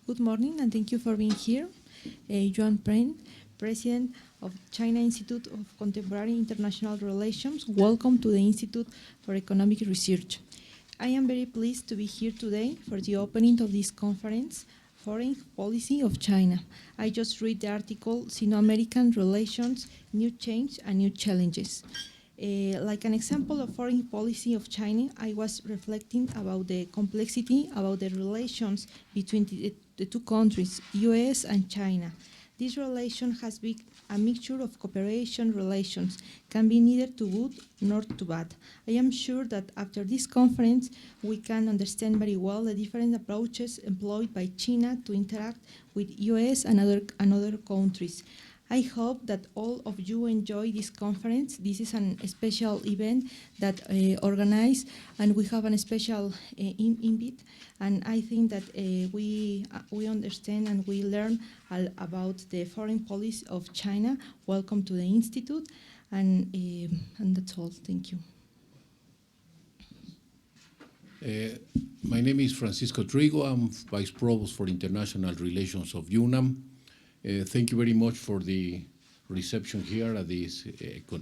Good morning, and thank you for being here. Yuang Peng, President of China Institute of Contemporary International Relations. Welcome to the Institute for Economic Research. I am very pleased to be here today for the opening of this conference, Foreign Policy of China. I just read the article, Sino-American Relations, New Change and New Challenges. Like an example of foreign policy of China, I was reflecting about the complexity about the relations between the two countries, US and China. This relation has been a mixture of cooperation relations, can be neither too good nor too bad. I am sure that after this conference, we can understand very well the different approaches employed by China to interact with US and other countries. I hope that all of you enjoy this conference. This is a special event that organized, and we have a special invite. And I think that we understand and we learn about the foreign policy of China. Welcome to the Institute, and that's all. Thank you. My name is Francisco Trigo. I'm Vice Provost for International Relations of UNAM. Thank you very much for the reception here at this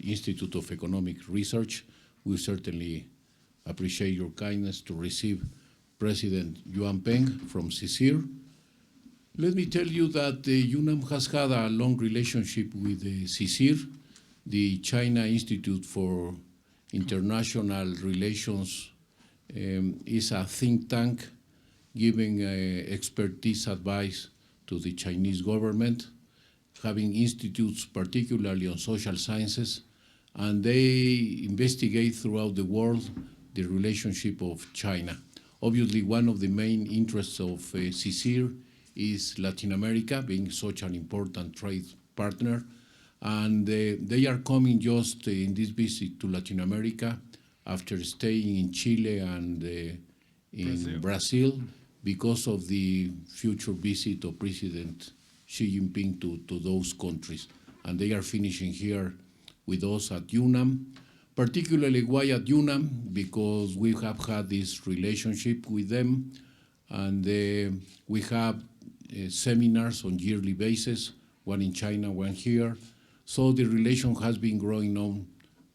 Institute of Economic Research. We certainly appreciate your kindness to receive President Yuang Peng from CSIR. Let me tell you that UNAM has had a long relationship with CSIR, the China Institute for International Relations. Is a think tank giving expertise advice to the Chinese government, having institutes particularly on social sciences, and they investigate throughout the world the relationship of China. Obviously, one of the main interests of CSIR is Latin America, being such an important trade partner, and they are coming just in this visit to Latin America after staying in Chile and in Brazil because of the future visit of President Xi Jinping to those countries. And they are finishing here with us at UNAM, particularly why at UNAM, because we have had this relationship with them, and we have seminars on yearly basis, one in China, one here. So the relation has been growing on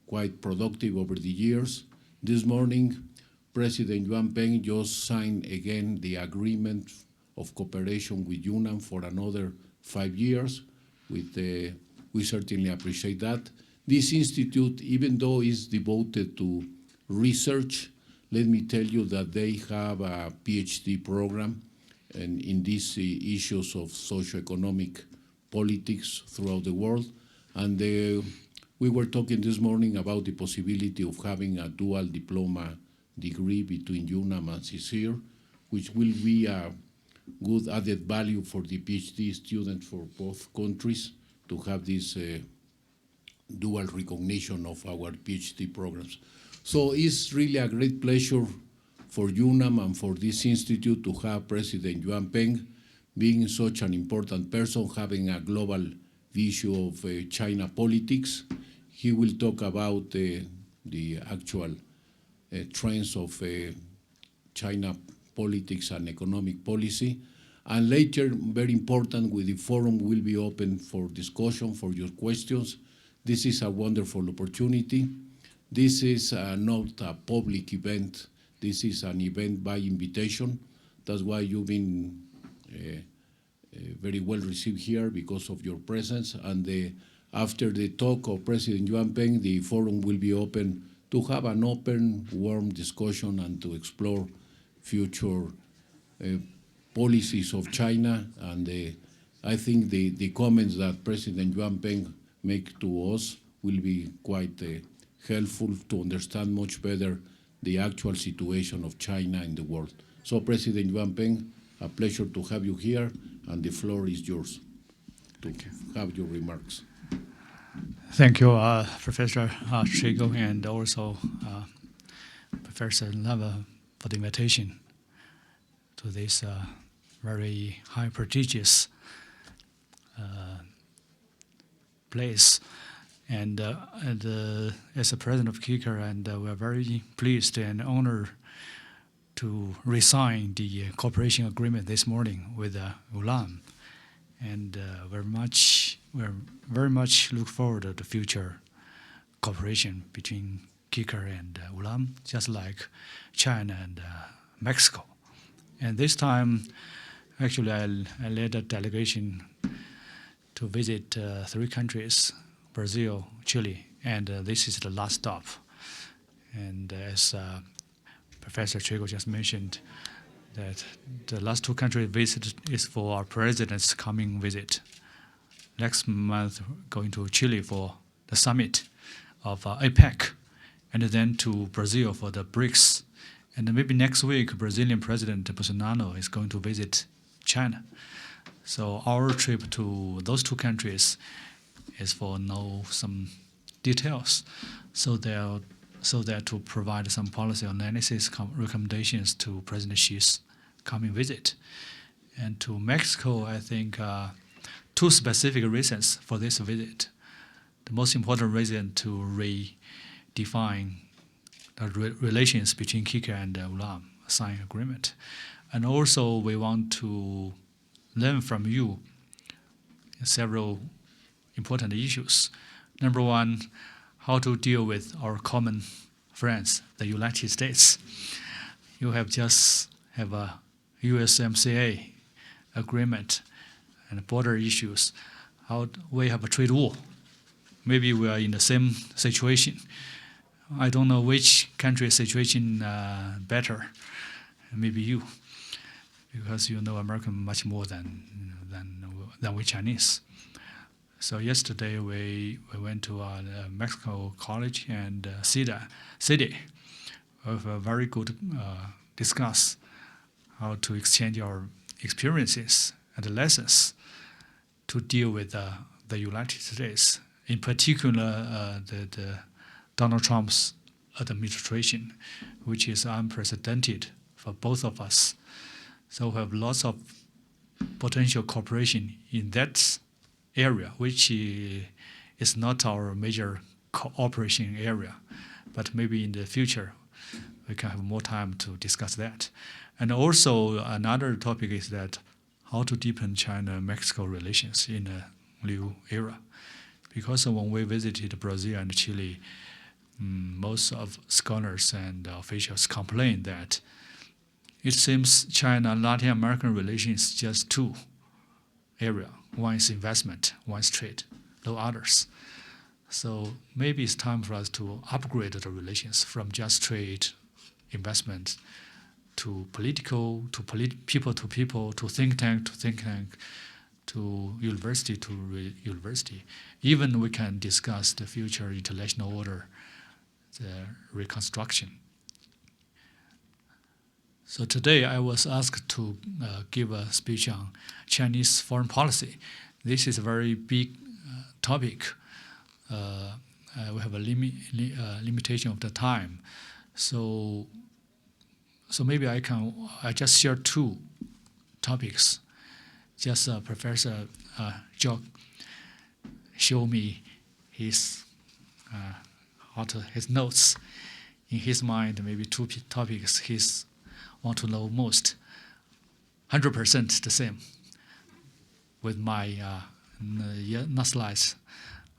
quite productive over the years. This morning, President Yuang Peng just signed again the agreement of cooperation with UNAM for another 5 years. We certainly appreciate that. This institute, even though it's devoted to research, let me tell you that they have a PhD program in these issues of socioeconomic politics throughout the world. And we were talking this morning about the possibility of having a dual diploma degree between UNAM and CSIR, which will be a good added value for the PhD students for both countries to have this dual recognition of our PhD programs. So it's really a great pleasure for UNAM and for this institute to have President Yuang Peng being such an important person, having a global view of China politics. He will talk about the actual trends of China politics and economic policy. And later, very important, with the forum will be open for discussion, for your questions. This is a wonderful opportunity. This is not a public event. This is an event by invitation. That's why you've been very well received here because of your presence. And after the talk of President Yuang Peng, the forum will be open to have an open, warm discussion and to explore future policies of China. And I think the comments that President Yuang Peng make to us will be quite helpful to understand much better the actual situation of China in the world. So, President Yuang Peng, a pleasure to have you here, and the floor is yours to have your remarks. Thank you, Professor Trigo, and also Professor Lava for the invitation to this very high prestigious place. And as the president of KICAR, and we're very pleased and honored to resign the cooperation agreement this morning with UNAM, and we're very much look forward to the future cooperation between KICAR and UNAM, just like China and Mexico. And this time, actually, I led a delegation to visit 3 countries: Brazil, Chile, and this is the last stop. And as Professor Trigo just mentioned, that the last 2 country visit is for our president's coming visit. Next month, going to Chile for the summit of APEC, and then to Brazil for the BRICS. And maybe next week, Brazilian President Bolsonaro is going to visit China. So our trip to those 2 countries is for know some details, so that to provide some policy analysis recommendations to President Xi's coming visit. And to Mexico, I think 2 specific reasons for this visit. The most important reason to redefine the relations between KICAR and UNAM, sign agreement. And also we want to learn from you several important issues. Number 1, how to deal with our common friends, the United States. You have just have a USMCA agreement and border issues. How we have a trade war. Maybe we are in the same situation. I don't know which country's situation better. Maybe you, because you know American much more than we Chinese. So yesterday we went to Mexico College and city with a very good discuss how to exchange our experiences and lessons to deal with the United States, in particular the Donald Trump's administration, which is unprecedented for both of us. So we have lots of potential cooperation in that area, which is not our major cooperation area, but maybe in the future we can have more time to discuss that. And also another topic is that how to deepen China-Mexico relations in a new era. Because when we visited Brazil and Chile, most of scholars and officials complain that it seems China and Latin American relations just 2 areas. One is investment, one is trade, no others. So maybe it's time for us to upgrade the relations from just trade, investment, to political, to people to people, to think tank, to university to university. Even we can discuss the future international order, the reconstruction. So today I was asked to give a speech on Chinese foreign policy. This is a very big topic. We have a limitation of the time. So maybe I just share 2 topics. Just Professor Zhao show me his notes. In his mind, maybe 2 topics he's want to know most. 100% the same. With my not slides,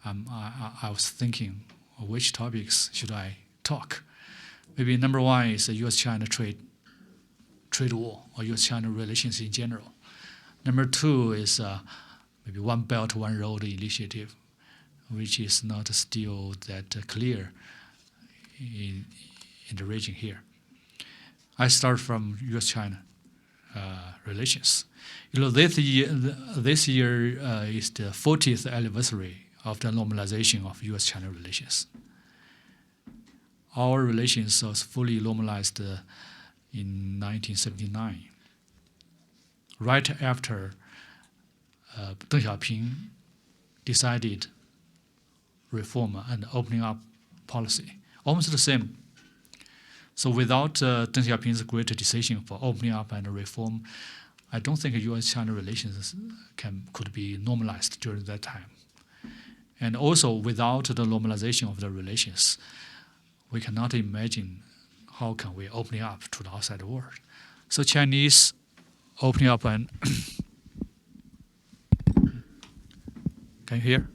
I was thinking which topics should I talk. Maybe number 1 is the U.S.-China trade war or U.S.-China relations in general. Number 2 is maybe One Belt, One Road initiative, which is not still that clear in the region here. I start from U.S.-China relations. This year is the 40th anniversary of the normalization of U.S.-China relations. Our relations was fully normalized in 1979, right after Deng Xiaoping decided reform and opening up policy, almost the same. So without Deng Xiaoping's great decision for opening up and reform, I don't think U.S.-China relations could be normalized during that time. And also without the normalization of the relations, we cannot imagine how can we open up to the outside world. So Chinese opening up and can you hear?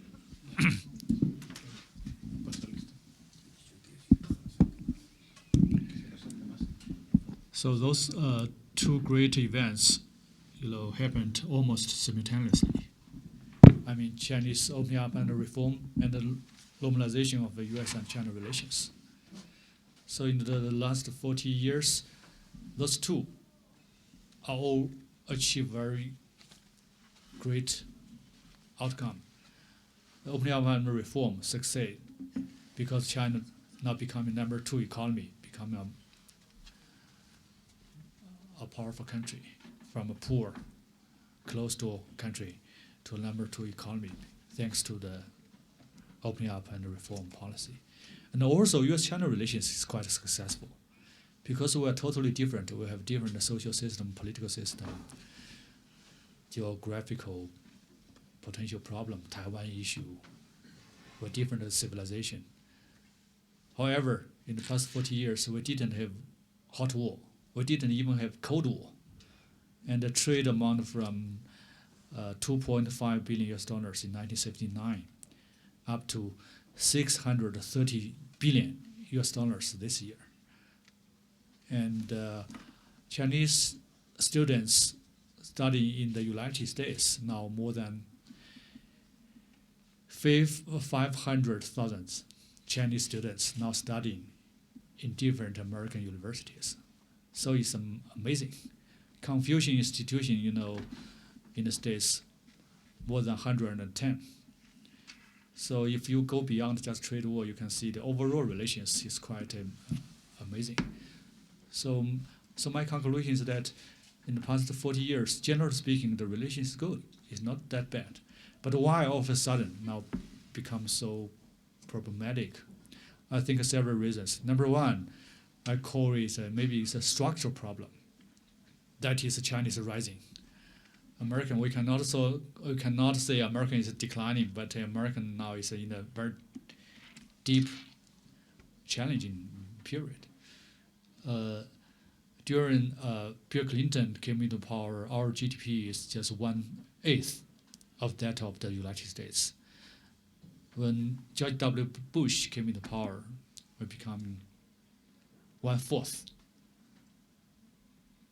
So those two great events, happened almost simultaneously. I mean, Chinese opening up and reform and the normalization of the U.S. and China relations. So in the last 40 years, those two are all achieved very great outcome. The opening up and reform succeed because China now becoming number 2 economy, becoming a powerful country from a poor, closed-door country to a number 2 economy, thanks to the opening up and reform policy. And also, U.S.-China relations is quite successful because we are totally different. We have different social system, political system, geographical potential problem, Taiwan issue, we're different civilization. However, in the past 40 years, we didn't have hot war. We didn't even have Cold War. And the trade amount from $2.5 billion US in 1979 up to $630 billion US this year. And Chinese students studying in the United States now more than 500,000 Chinese students now studying in different American universities. So it's amazing. Confucian institution, in the States, more than 110. So if you go beyond just trade war, you can see the overall relations is quite amazing. So my conclusion is that in the past 40 years, generally speaking, the relation is good. It's not that bad. But why all of a sudden now become so problematic? I think several reasons. Number one, I call it maybe it's a structural problem. That is Chinese rising. American, we cannot say American is declining, but American now is in a very deep, challenging period. During Bill Clinton came into power, our GDP is just 1/8 of that of the United States. When George W. Bush came into power, we become 1/4.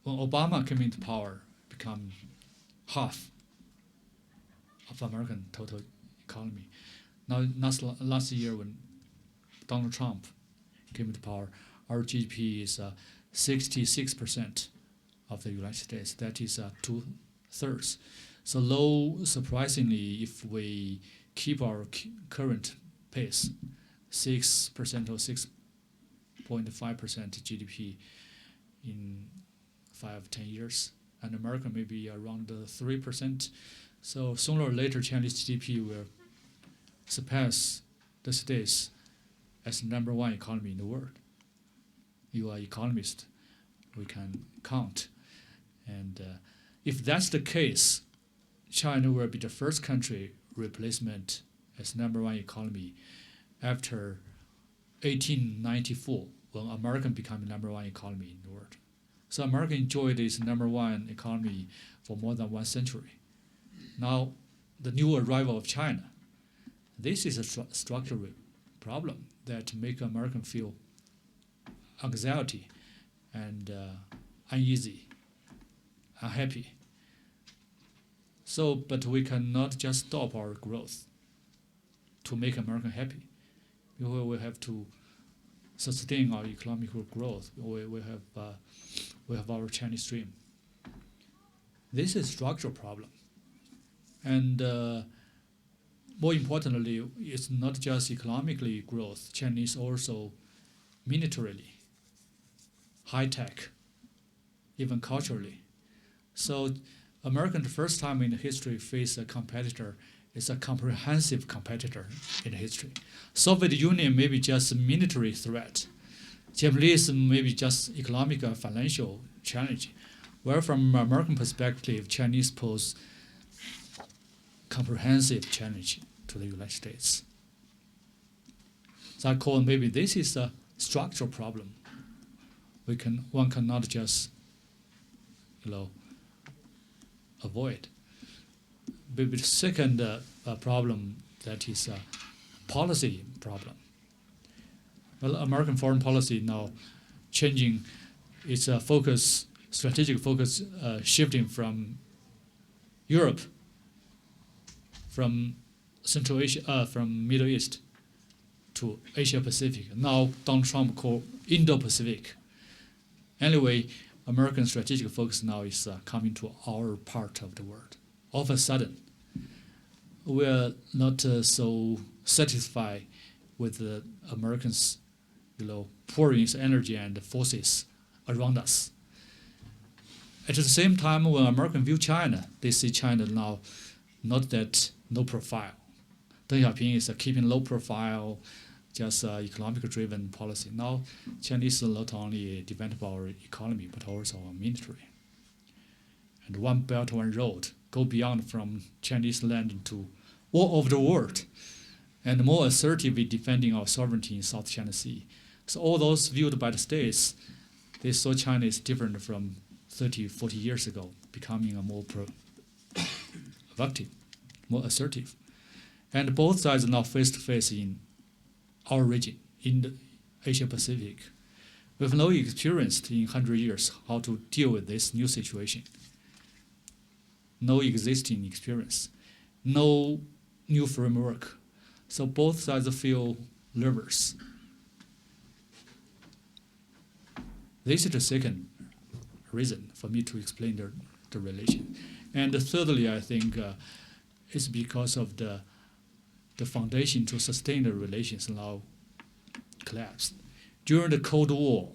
When Obama came into power, become half of American total economy. Now, last year when Donald Trump came into power, our GDP is 66% of the United States. That is 2/3. So low, surprisingly, if we keep our current pace, 6% or 6.5% GDP in 5-10 years, and America may be around 3%. So sooner or later, Chinese GDP will surpass the States as number 1 economy in the world. You are economist, we can count. And if that's the case, China will be the first country replacement as number 1 economy after 1894, when America became number 1 economy in the world. So America enjoyed its number 1 economy for more than 1 century. Now, the new arrival of China, this is a structural problem that make American feel anxiety and uneasy, unhappy. So, but we cannot just stop our growth to make America happy. We have to sustain our economic growth. We have our Chinese dream. This is a structural problem. And more importantly, it's not just economically growth. Chinese also militarily, high-tech, even culturally. So America, the first time in history, face a competitor. It's a comprehensive competitor in history. Soviet Union may be just a military threat. Japanese may be just economic or financial challenge. Where from American perspective, Chinese pose comprehensive challenge to the United States. So I call maybe this is a structural problem one cannot just avoid. But the second problem, that is a policy problem. Well, American foreign policy now changing its focus, strategic focus, shifting from Europe, from Central Asia, from Middle East to Asia Pacific. Now Donald Trump called Indo-Pacific. Anyway, American strategic focus now is coming to our part of the world. All of a sudden, we are not so satisfied with the Americans, pouring its energy and forces around us. At the same time, when Americans view China, they see China now not that low profile. Deng Xiaoping is keeping low profile, just economic-driven policy. Now, Chinese not only defend our economy, but also our military. And One Belt, One Road go beyond from Chinese land to all over the world, and more assertively defending our sovereignty in South China Sea. So all those viewed by the states, they saw China is different from 30, 40 years ago, becoming a more proactive, more assertive. And both sides are now face-to-face in our region, in the Asia Pacific. We have no experience in 100 years how to deal with this new situation. No existing experience, no new framework. So both sides feel nervous. This is the second reason for me to explain the relation. And thirdly, I think it's because of the foundation to sustain the relations now collapsed. During the Cold War,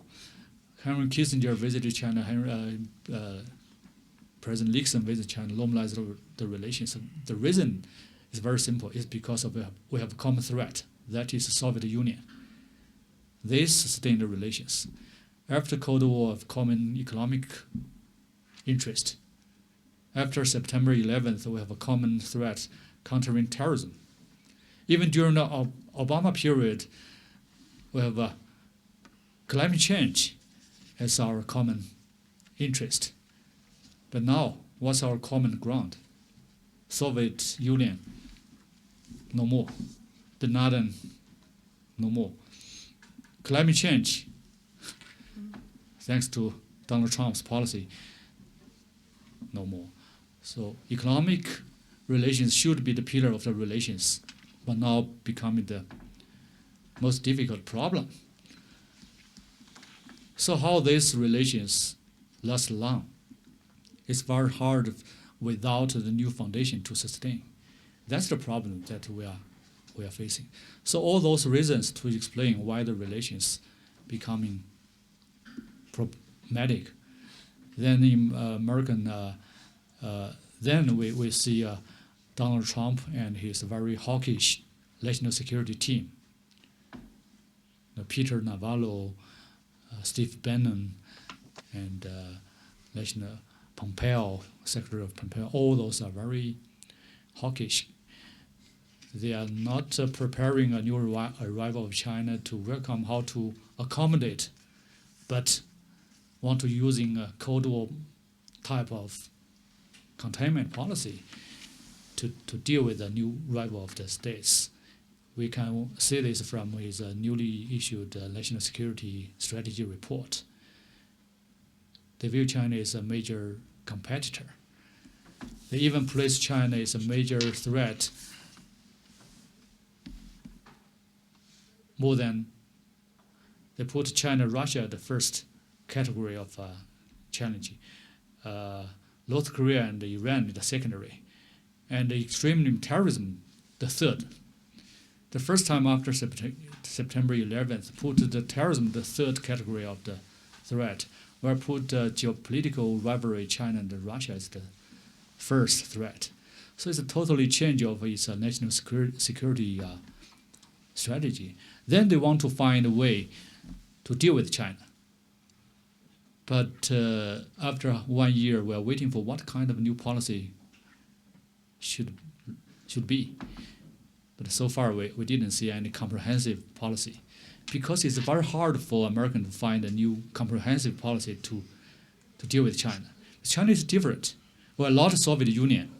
Henry Kissinger visited China, President Nixon visited China, normalized the relations. The reason is very simple. It's because of we have a common threat, that is the Soviet Union. This sustained the relations. After Cold War, of common economic interest. After September 11th, we have a common threat, countering terrorism. Even during the Obama period, we have climate change as our common interest. But now, what's our common ground? Soviet Union, no more. Bin Laden, no more. Climate change, thanks to Donald Trump's policy, no more. So economic relations should be the pillar of the relations, but now becoming the most difficult problem. So how these relations last long? It's very hard without the new foundation to sustain. That's the problem that we are facing. So all those reasons to explain why the relations becoming problematic. Then in American, then we see Donald Trump and his very hawkish national security team. Peter Navarro, Steve Bannon, and National Pompeo, Secretary of Pompeo, all those are very hawkish. They are not preparing a new arrival of China to welcome, how to accommodate, but want to using a Cold War type of containment policy to deal with the new arrival of the states. We can see this from his newly issued National Security Strategy Report. They view China as a major competitor. They even place China as a major threat more than they put China, Russia the first category of challenge. North Korea and Iran the secondary, and the extreme terrorism the third. The first time after September 11th, put the terrorism the third category of the threat, where put geopolitical rivalry China and Russia as the first threat. So it's a totally change of its national security strategy. Then they want to find a way to deal with China. But after 1 year, we are waiting for what kind of new policy should be. But so far, we didn't see any comprehensive policy. because it's very hard for Americans to find a new comprehensive policy to deal with China. China is different. We're not Soviet Union.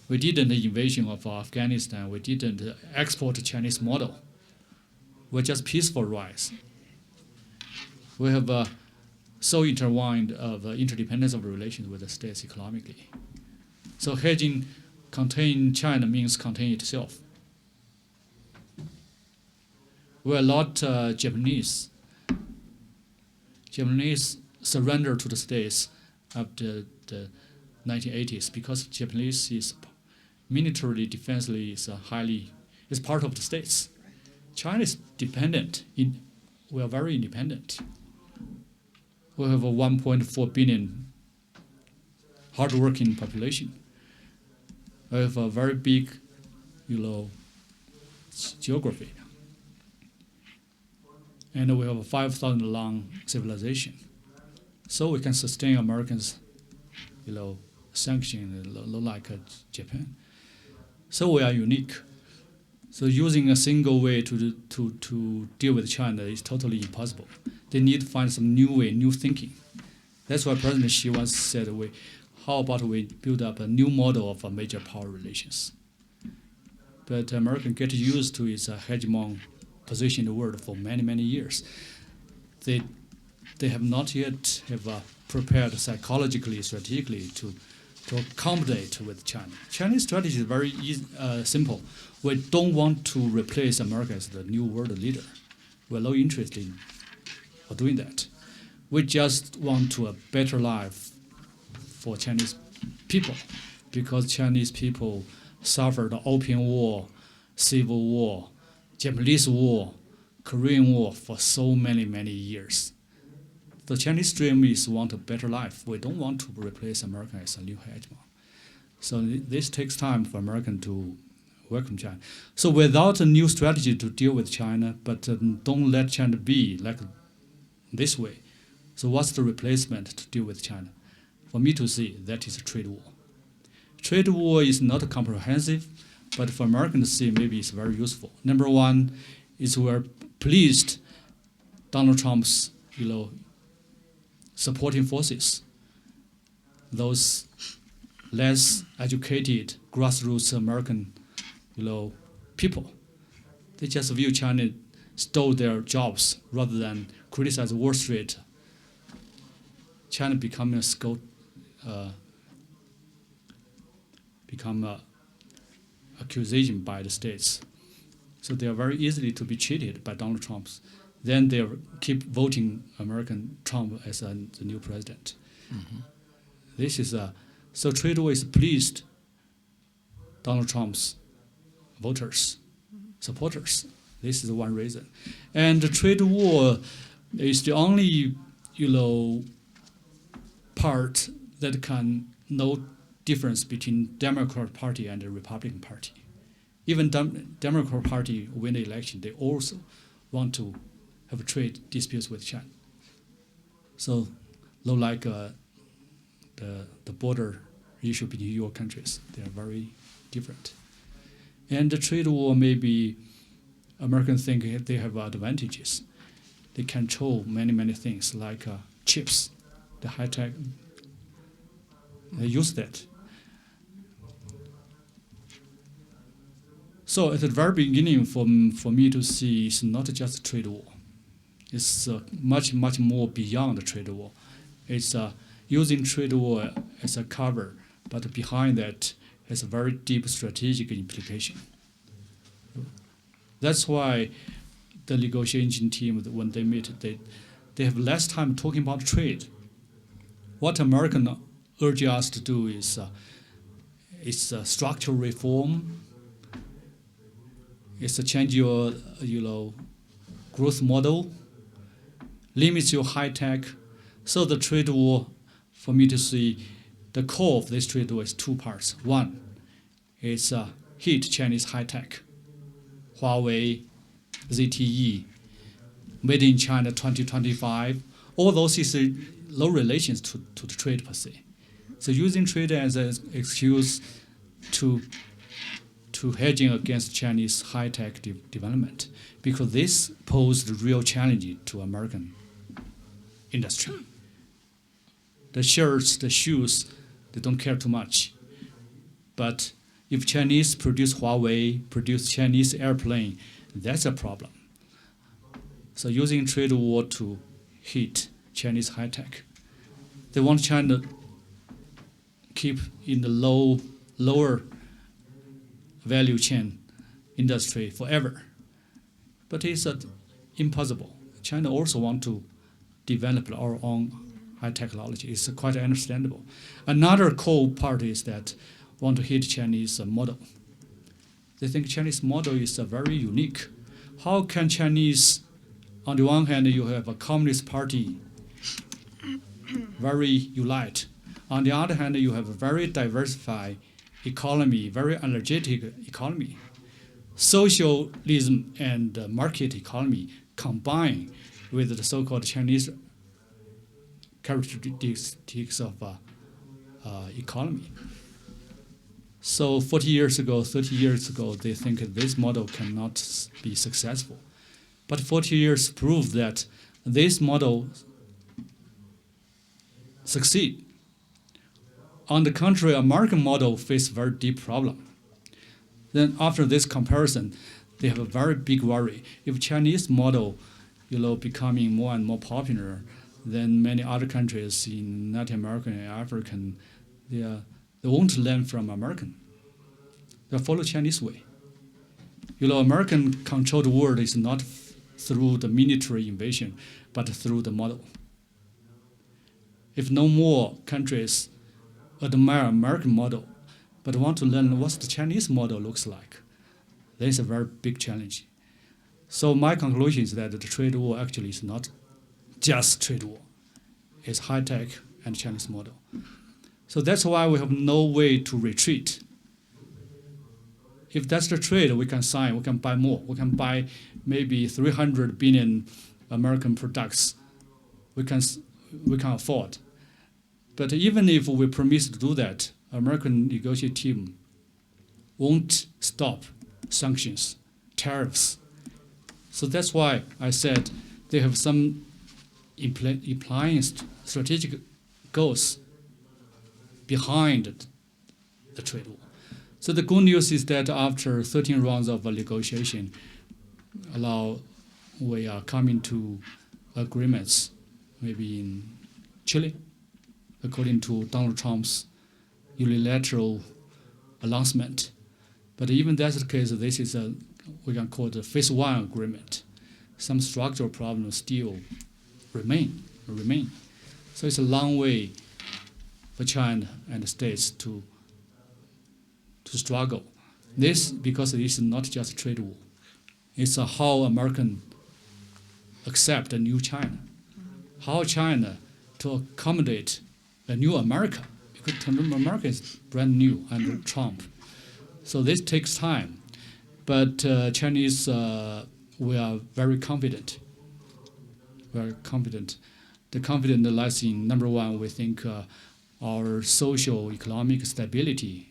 We didn't invasion of Afghanistan. We didn't export the Chinese model. We're just peaceful rise. We have so intertwined of interdependence of relations with the states economically. So hedging contain China means contain itself. We are not Japanese. Japanese surrendered to the states after the 1980s because Japanese is militarily, defensively is part of the states. China is dependent. We are very independent. We have a 1.4 billion hardworking population. We have a very big, geography. And we have a 5,000 long civilization. So we can sustain Americans, sanction like Japan. So we are unique. So using a single way to deal with China is totally impossible. They need to find some new way, new thinking. That's why President Xi once said, how about we build up a new model of major power relations? But Americans get used to its hegemon position in the world for many, many years. They have not yet prepared psychologically, strategically to accommodate with China. Chinese strategy is very simple. We don't want to replace America as the new world leader. We're no interest in doing that. We just want to a better life for Chinese people, because Chinese people suffered the Opium War, Civil War, Japanese War, Korean War for so many, many years. The Chinese dream is want a better life. We don't want to replace America as a new hegemon. So this takes time for American to welcome China. So without a new strategy to deal with China, but don't let China be like this way. So what's the replacement to deal with China? For me to see, that is a trade war. Trade war is not comprehensive, but for Americans to see, maybe it's very useful. Number one is we're pleased Donald Trump's, supporting forces, those less educated grassroots American, people. They just view China stole their jobs rather than criticize Wall Street. China become accusation by the states. So they are very easily to be cheated by Donald Trump. Then they keep voting American Trump as the new president. Mm-hmm. This is so trade war is pleased Donald Trump's voters, supporters. This is one reason. And the trade war is the only, part that can no difference between Democrat Party and the Republican Party. Even Democrat Party win the election, they also want to have trade disputes with China. So, like the border issue between your countries, they are very different. And the trade war, maybe Americans think they have advantages. They control many, many things like chips, the high tech. They use that. So at the very beginning, for me to see, it's not just a trade war. It's much, much more beyond the trade war. It's using trade war as a cover, but behind that has a very deep strategic implication. That's why the negotiation team, when they meet, they have less time talking about trade. What Americans urge us to do is structural reform. It's to change your growth model, limits your high tech. So the trade war, for me to see, the core of this trade war is two parts. One is hit Chinese high tech, Huawei, ZTE, made in China 2025. All those is no relations to the trade per se. So using trade as an excuse to to hedging against Chinese high-tech development, because this posed a real challenge to American industry. The shirts, the shoes, they don't care too much. But if Chinese produce Huawei, produce Chinese airplane, that's a problem. So using trade war to hit Chinese high-tech. They want China keep in the lower value chain industry forever. But it's impossible. China also want to develop our own high technology. It's quite understandable. Another core part is that want to hit Chinese model. They think Chinese model is very unique. How can Chinese, on the one hand, you have a Communist Party, very unite. On the other hand, you have a very diversified economy, very energetic economy. Socialism and market economy combine with the so-called Chinese characteristics of economy. So 40 years ago, 30 years ago, they think this model cannot be successful. But 40 years prove that this model succeed. On the contrary, American model face very deep problem. Then after this comparison, they have a very big worry. If Chinese model, becoming more and more popular, then many other countries in Latin America and African, they won't learn from American. They'll follow Chinese way. American controlled world is not through the military invasion, but through the model. If no more countries admire American model, but want to learn what the Chinese model looks like, then it's a very big challenge. So my conclusion is that the trade war actually is not just trade war. It's high-tech and Chinese model. So that's why we have no way to retreat. If that's the trade, we can sign, we can buy more. We can buy maybe 300 billion American products we can afford. But even if we promise to do that, American negotiating team won't stop sanctions, tariffs. So that's why I said they have some implying strategic goals behind the trade war. So the good news is that after 13 rounds of negotiation, we are coming to agreements, maybe in Chile, according to Donald Trump's unilateral announcement. But even that's the case, this is we can call it a phase one agreement. Some structural problems still remain. So it's a long way for China and the States to struggle. This, because this is not just a trade war. It's how American accept a new China. How China to accommodate a new America. Because America is brand new under Trump. So this takes time. But Chinese, we are very confident. Very confident. The confidence lies in, number one, we think our social economic stability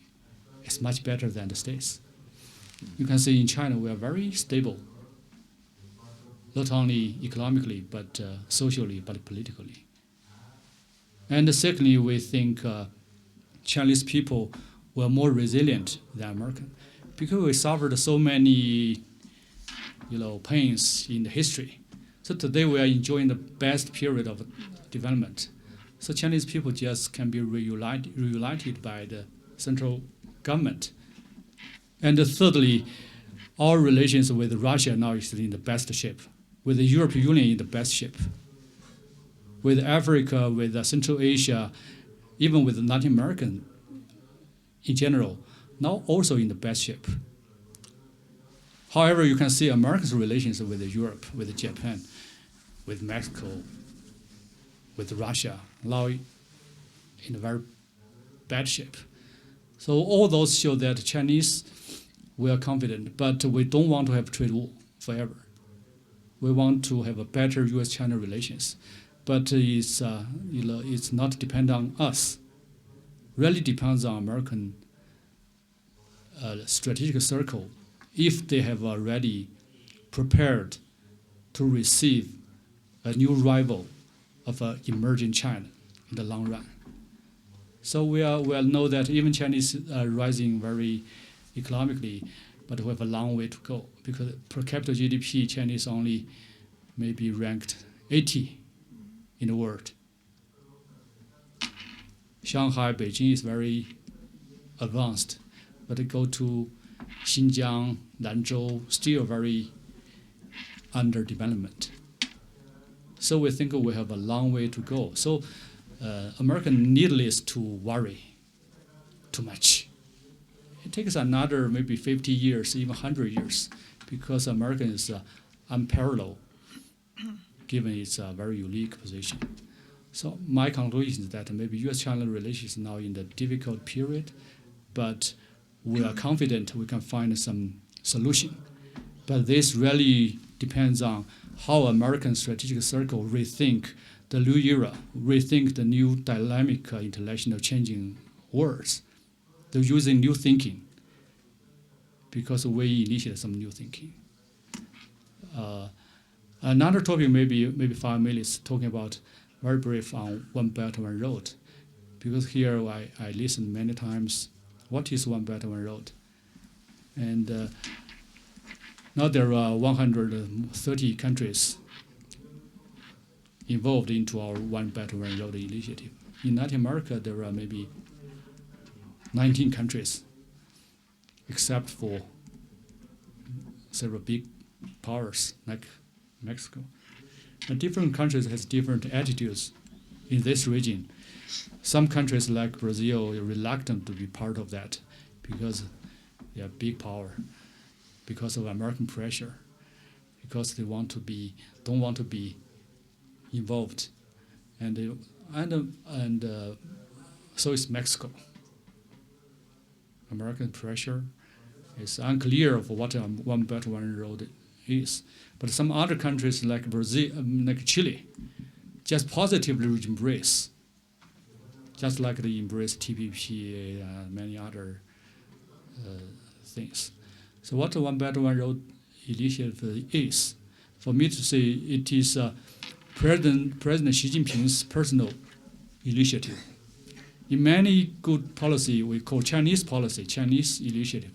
is much better than the States. You can see in China we are very stable, not only economically, but socially, but politically. And secondly, we think Chinese people were more resilient than American, because we suffered so many, pains in the history. So today we are enjoying the best period of development. So Chinese people just can be reunited by the central government. And thirdly, our relations with Russia now is in the best shape, with the European Union in the best shape, with Africa, with Central Asia, even with Latin American in general, now also in the best shape. However, you can see America's relations with Europe, with Japan, with Mexico, with Russia, now in a very bad shape. So all those show that Chinese, we are confident, but we don't want to have trade war forever. We want to have a better U.S.-China relations, but it's not dependent on us. Really depends on American strategic circle if they have already prepared to receive a new rival of emerging China in the long run. So we know that even Chinese are rising very economically, but we have a long way to go because per capita GDP, Chinese only maybe ranked 80 in the world. Shanghai, Beijing is very advanced, but go to Xinjiang, Lanzhou, still very under development. So we think we have a long way to go. So American needless to worry too much. It takes another maybe 50 years, even 100 years, because American is unparalleled, given its very unique position. So my conclusion is that maybe U.S.-China relations now in the difficult period, but we are confident we can find some solution. But this really depends on how American strategic circle rethink the new era, rethink the new dynamic international changing worlds. They're using new thinking because we initiate some new thinking. Another topic, maybe 5 minutes, talking about very brief on One Belt, One Road, because here I listened many times, what is One Belt, One Road? And now there are 130 countries involved into our One Belt, One Road initiative. In Latin America, there are maybe 19 countries, except for several big powers like Mexico. And different countries has different attitudes in this region. Some countries like Brazil are reluctant to be part of that because they are big power, because of American pressure, because they don't want to be involved, and so is Mexico. American pressure is unclear of what One Belt, One Road is. But some other countries like Brazil, like Chile, just positively embrace, just like they embrace TPP and many other things. So what One Belt, One Road initiative is, for me to say, it is President Xi Jinping's personal initiative. In many good policy, we call Chinese policy, Chinese initiative.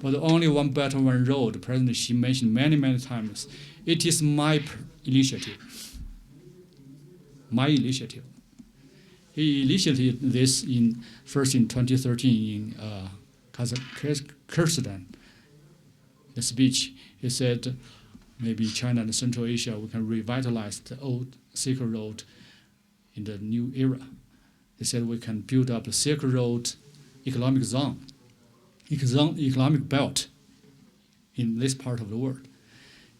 But only One Belt, One Road, President Xi mentioned many, many times, it is my initiative. My initiative. He initiated this first in 2013 in Kyrgyzstan. The speech, he said, maybe China and Central Asia, we can revitalize the old Silk Road in the new era. They said we can build up the Silk Road economic zone, economic belt in this part of the world.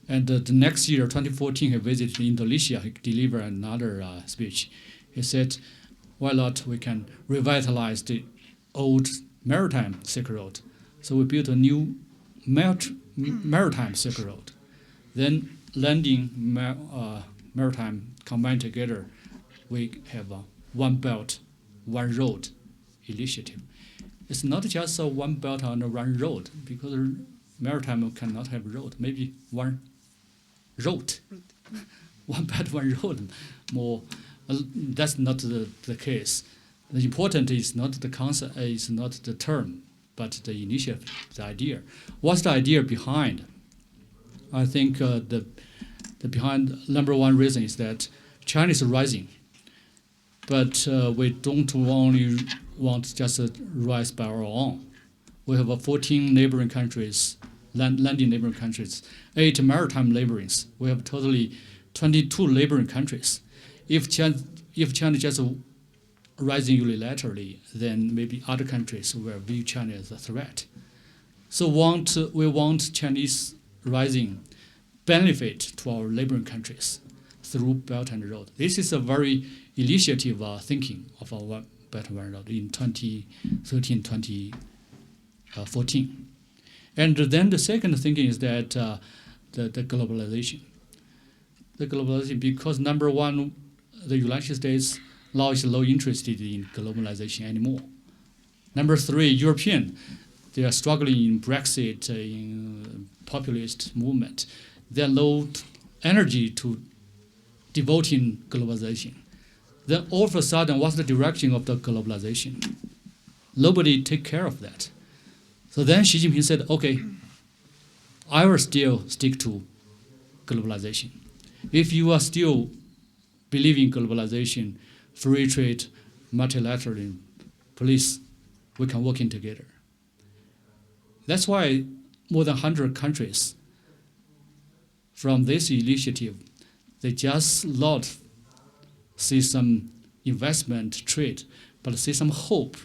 And the next year, 2014, he visited Indonesia. He delivered another speech. He said, why not we can revitalize the old maritime Silk Road. So we built a new maritime Silk Road. Then landing maritime combined together, we have a One Belt, One Road initiative. It's not just a one belt and one road, because maritime cannot have road. Maybe one road, one belt, one road. More, that's not the case. The important is not the concept, is not the term, but the initiative, the idea. What's the idea behind? I think the behind number one reason is that China is rising, but we don't only want just to rise by our own. We have 14 neighboring countries, landing neighboring countries, 8 maritime neighborings. We have totally 22 neighboring countries. If China just rising unilaterally, then maybe other countries will view China as a threat. So we want Chinese rising benefit to our neighboring countries through Belt and Road. This is a very initiative thinking of our Belt and Road in 2013, 2014. And then the second thinking is that the globalization. The globalization, because number one, the United States now is low interested in globalization anymore. Number three, European, they are struggling in Brexit, in populist movement. They are low energy to devoting globalization. Then all of a sudden, what's the direction of the globalization? Nobody take care of that. So then Xi Jinping said, okay, I will still stick to globalization. If you are still believing globalization, free trade, multilateralism, please, we can work in together. That's why more than 100 countries from this initiative, they just not see some investment trade, but see some hope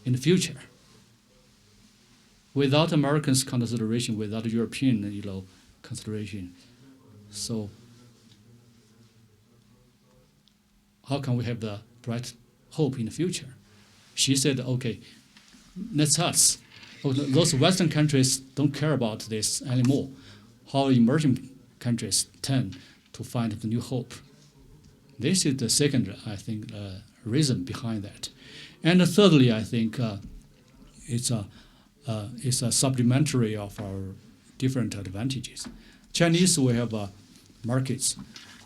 in the future. Without Americans' consideration, without European, consideration, so how can we have the bright hope in the future? She said, okay, that's us. Those Western countries don't care about this anymore. How emerging countries turn to find the new hope. This is the second, I think, reason behind that. And thirdly, I think it's a supplementary of our different advantages. Chinese, we have markets,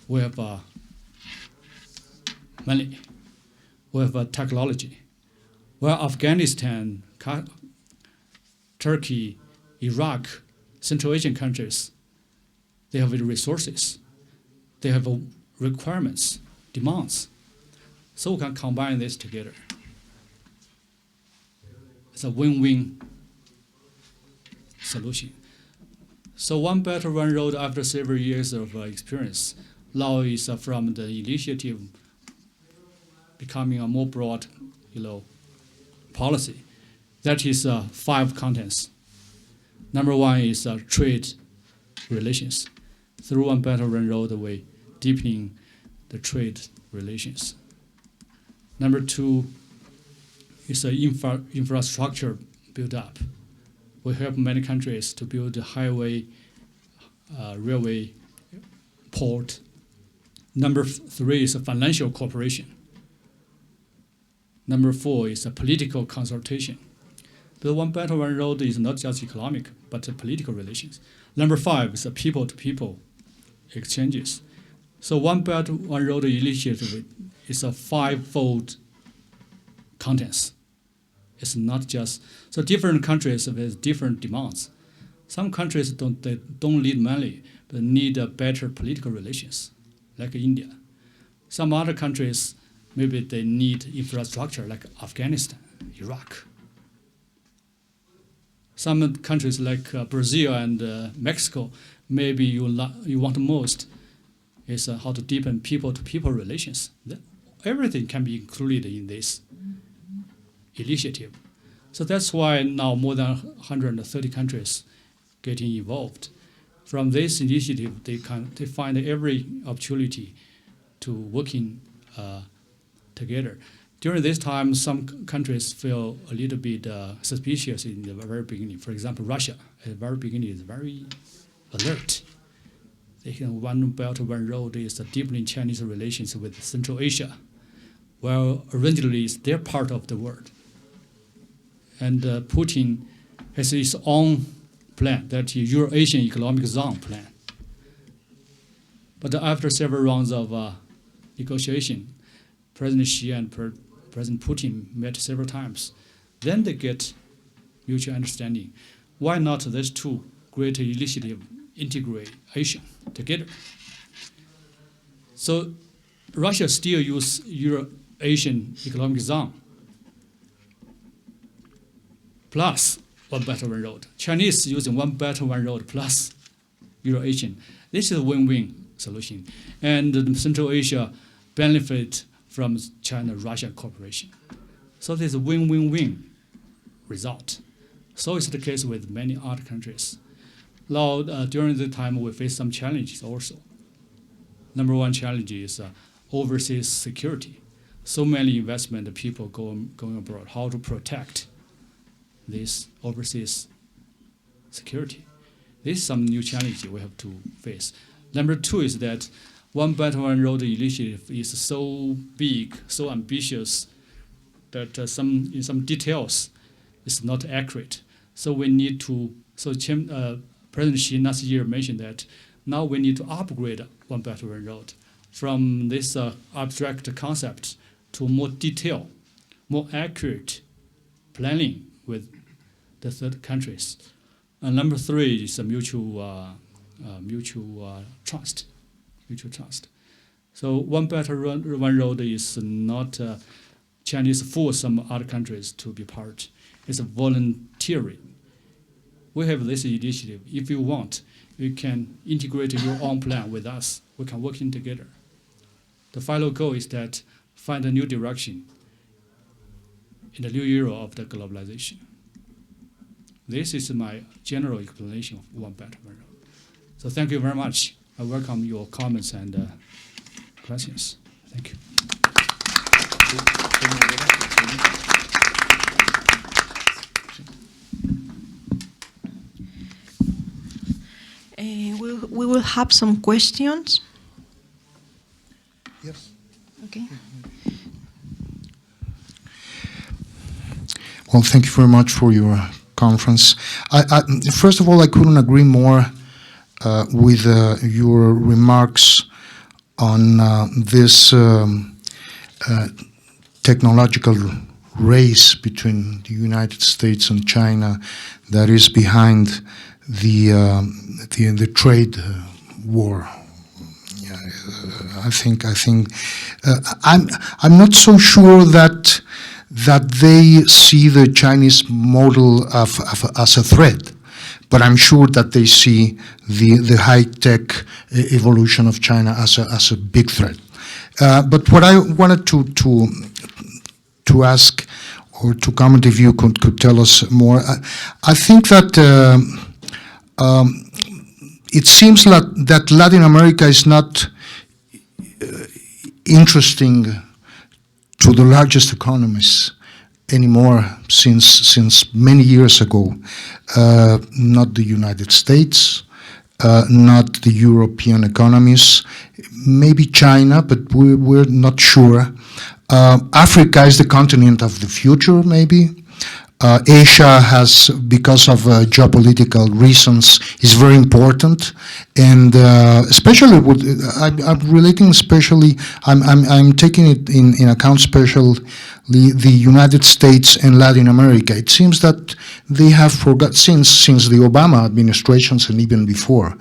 we have money, we have technology. While Afghanistan, Turkey, Iraq, Central Asian countries, they have the resources, they have requirements, demands. So we can combine this together. It's a win-win solution. So One Belt, One Road, after several years of experience, now is from the initiative becoming a more broad, policy. That is 5 contents. Number 1 is trade relations. Through One Belt, One Road, we deepening the trade relations. Number 2 is infrastructure build up. We help many countries to build a highway, railway, port. Number 3 is a financial cooperation. Number 4 is a political consultation. The One Belt, One Road is not just economic, but political relations. Number 5 is a people-to-people exchanges. So One Belt, One Road initiative is a 5-fold contents. It's not just, so different countries have different demands. Some countries don't need money, but need better political relations, like India. Some other countries, maybe they need infrastructure, like Afghanistan, Iraq. Some countries like Brazil and Mexico, maybe you want most is how to deepen people-to-people relations. Everything can be included in this initiative. So that's why now more than 130 countries getting involved. From this initiative, they find every opportunity to working together. During this time, some countries feel a little bit suspicious in the very beginning. For example, Russia at the very beginning is very alert. They think One Belt, One Road is deepening Chinese relations with Central Asia. Well, originally it's their part of the world. And Putin has his own plan, that Euro-Asian Economic Zone plan. But after several rounds of negotiation, President Xi and President Putin met several times. Then they get mutual understanding. Why not these two great initiatives integrate Asia together? So Russia still uses Euro-Asian Economic Zone plus One Belt, One Road. Chinese using One Belt, One Road plus Euro-Asian. This is a win-win solution. And Central Asia benefit from China-Russia cooperation. So there's a win-win-win result. So it's the case with many other countries. Now, during the time, we face some challenges also. Number 1 challenge is overseas security. So many investment people going abroad. How to protect this overseas security? This is some new challenge we have to face. Number 2 is that One Belt, One Road initiative is so big, so ambitious, that in some details it's not accurate. So we need to. So President Xi last year mentioned that now we need to upgrade One Belt One Road from this abstract concept to more detailed, more accurate planning with the third countries. And number 3 is a mutual trust. Mutual trust. So One Belt One Road is not Chinese force some other countries to be part. It's a voluntary. We have this initiative. If you want, you can integrate your own plan with us. We can work in together. The final goal is that find a new direction in the new era of the globalization. This is my general explanation of One Belt One Road. So thank you very much. I welcome your comments and questions. Thank you. We will have some questions. Yes. Okay. Well, thank you very much for your conference. First of all, I couldn't agree more with your remarks on this technological race between the United States and China that is behind the trade war. I think I'm not so sure that they see the Chinese model as a threat, but I'm sure that they see the high-tech evolution of China as a big threat. But what I wanted to ask or to comment, if you could tell us more, I think that it seems that Latin America is not interesting to the largest economies anymore since many years ago. Not the United States, not the European economies, maybe China, but we're not sure. Africa is the continent of the future, maybe. Asia has, because of geopolitical reasons, is very important, and especially I'm relating especially. I'm taking it in account especially the United States and Latin America. It seems that they have forgot since the Obama administrations and even before.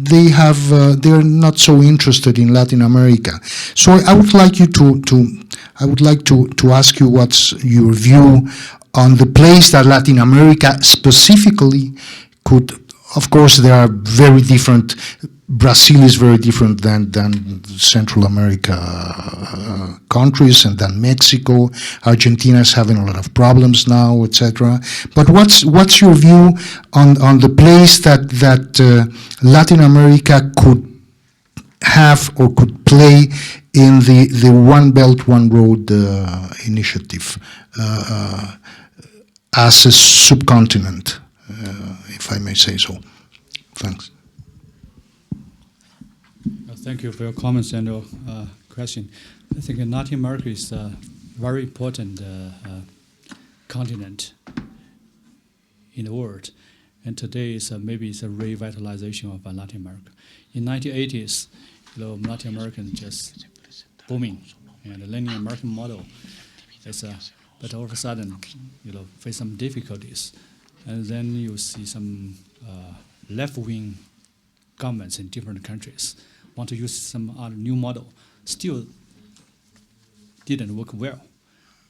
They're not so interested in Latin America. So I would like you to ask you what's your view on the place that Latin America specifically could. Of course, there are very different. Brazil is very different than Central America countries, and than Mexico. Argentina is having a lot of problems now, etc. But what's your view on the place that Latin America could have or could play in the One Belt One Road initiative as a subcontinent, if I may say so? Thanks. Thank you for your comments and your question. I think Latin America is a very important continent in the world, and today is maybe it's a revitalization of Latin America. In 1980s, Latin America just booming, and the Latin American model is, but all of a sudden, face some difficulties, and then you see some left-wing governments in different countries want to use some other new model, still didn't work well.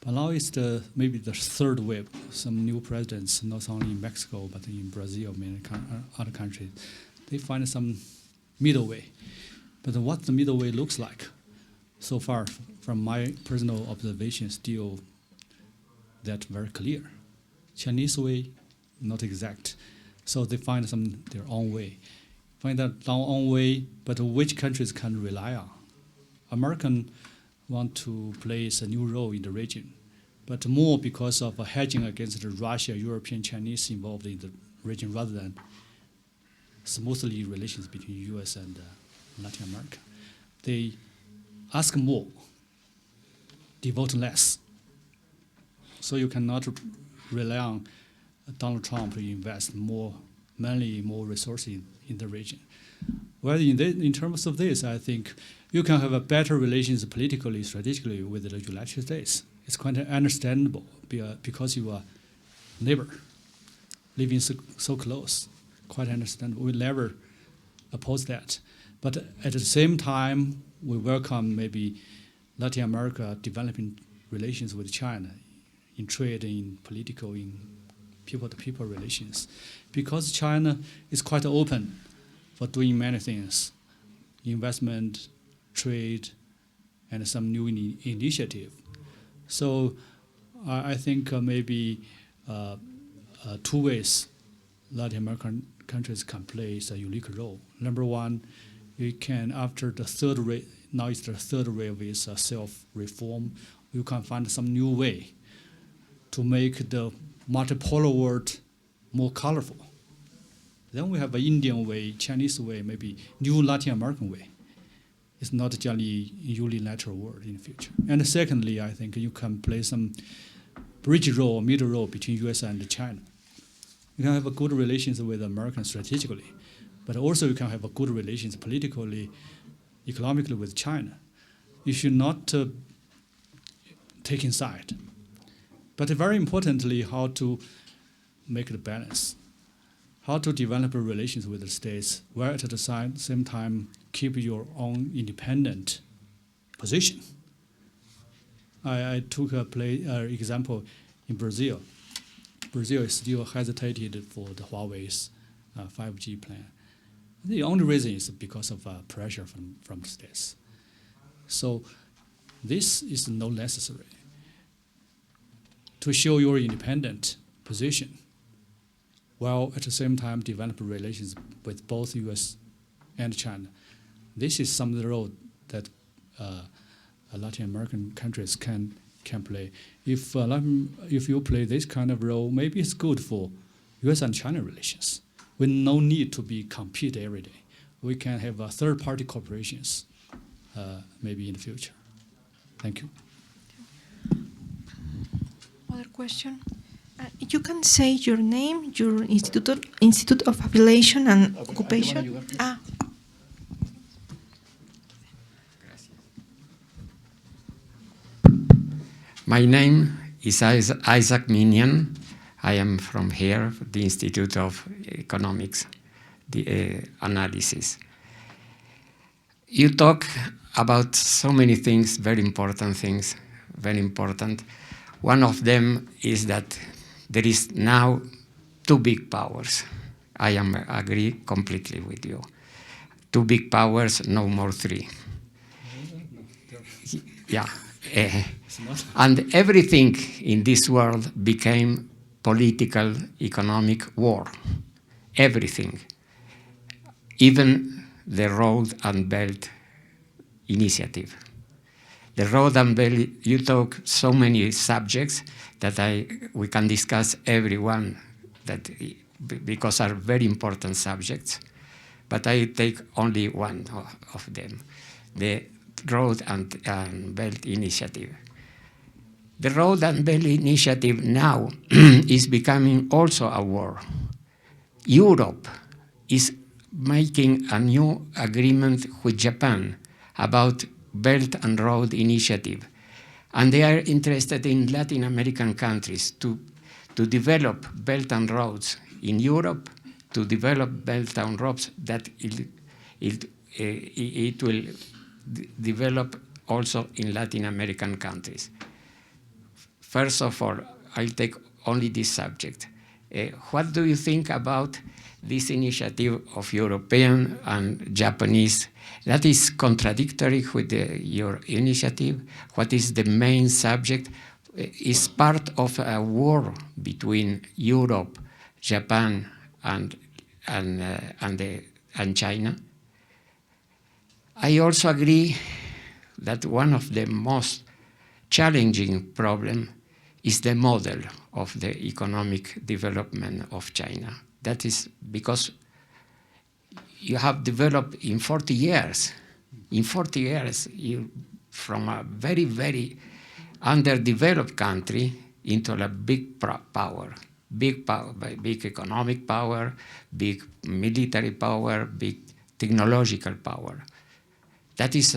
But now it's maybe the third wave. Some new presidents, not only in Mexico, but in Brazil, many other countries, they find some middle way. But what the middle way looks like, so far, from my personal observation, still that very clear. Chinese way, not exact. So they find their own way. Find out their own way, but which countries can rely on? American want to play a new role in the region, but more because of hedging against the Russia, European, Chinese involved in the region rather than smoothly relations between U.S. and Latin America. They ask more, devote less. So you cannot rely on Donald Trump invest mainly more resources in the region. Well, in terms of this, I think you can have a better relations politically, strategically with the United States. It's quite understandable because you are neighbor, living so close. Quite understandable. We never oppose that. But at the same time, we welcome maybe Latin America developing relations with China in trade, in political, in people-to-people relations. Because China is quite open for doing many things, investment, trade, and some new initiative. So I think maybe 2 ways Latin American countries can play a unique role. Number one, you can, after the third wave, now it's the third wave is self-reform, you can find some new way to make the multipolar world more colorful. Then we have an Indian way, Chinese way, maybe new Latin American way. It's not just a unilateral world in the future. And secondly, I think you can play some bridge role, middle role between US and China. You can have a good relations with Americans strategically, but also you can have a good relations politically, economically with China. You should not take side. But very importantly, how to make the balance, how to develop relations with the states, while at the same time keep your own independent position. I took a example in Brazil. Brazil is still hesitated for the Huawei's 5G plan. The only reason is because of pressure from the states. So this is not necessary. To show your independent position, while at the same time develop relations with both US and China. This is some of the role that Latin American countries can play. If you play this kind of role, maybe it's good for US and China relations, with no need to be compete every day. We can have third-party corporations maybe in the future. Thank you. Other question? You can say your name, your institute of affiliation and occupation. My name is Isaac Minion. I am from here, the Institute of Economics, the Analysis. You talk about so many things, very important things, very important. One of them is that there is now 2 big powers. I agree completely with you. 2 big powers, no more 3. Yeah. And everything in this world became political, economic war. Everything. Even the Road and Belt Initiative. The Road and Belt, you talk so many subjects that we can discuss every one because are very important subjects, but I take only one of them, the Road and Belt Initiative. The Road and Belt Initiative now is becoming also a war. Europe is making a new agreement with Japan about Belt and Road Initiative. And they are interested in Latin American countries to develop belt and roads in Europe, to develop belt and roads that it will develop also in Latin American countries. First of all, I'll take only this subject. What do you think about this initiative of European and Japanese? That is contradictory with your initiative. What is the main subject? Is part of a war between Europe, Japan, and China. I also agree that one of the most challenging problems is the model of the economic development of China. That is because you have developed in 40 years. In 40 years, you from a very, very underdeveloped country into a big power, big power, big economic power, big military power, big technological power. This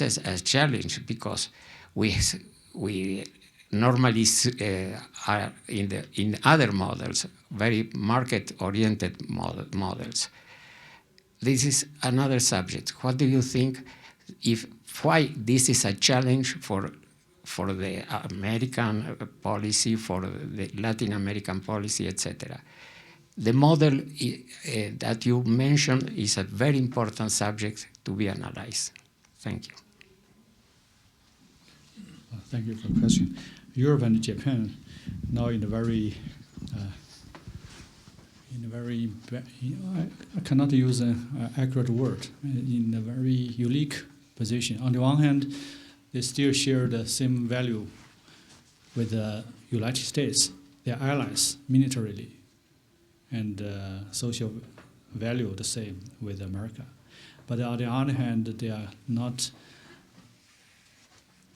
is a challenge because we normally are in other models, very market-oriented models. This is another subject. What do you think? Why this is a challenge for the American policy, for the Latin American policy, etc. The model that you mentioned is a very important subject to be analyzed. Thank you. Thank you for the question. Europe and Japan now in a very, I cannot use an accurate word, in a very unique position. On the one hand, they still share the same value with the United States. They're allies militarily, and social value the same with America. But on the other hand, they are not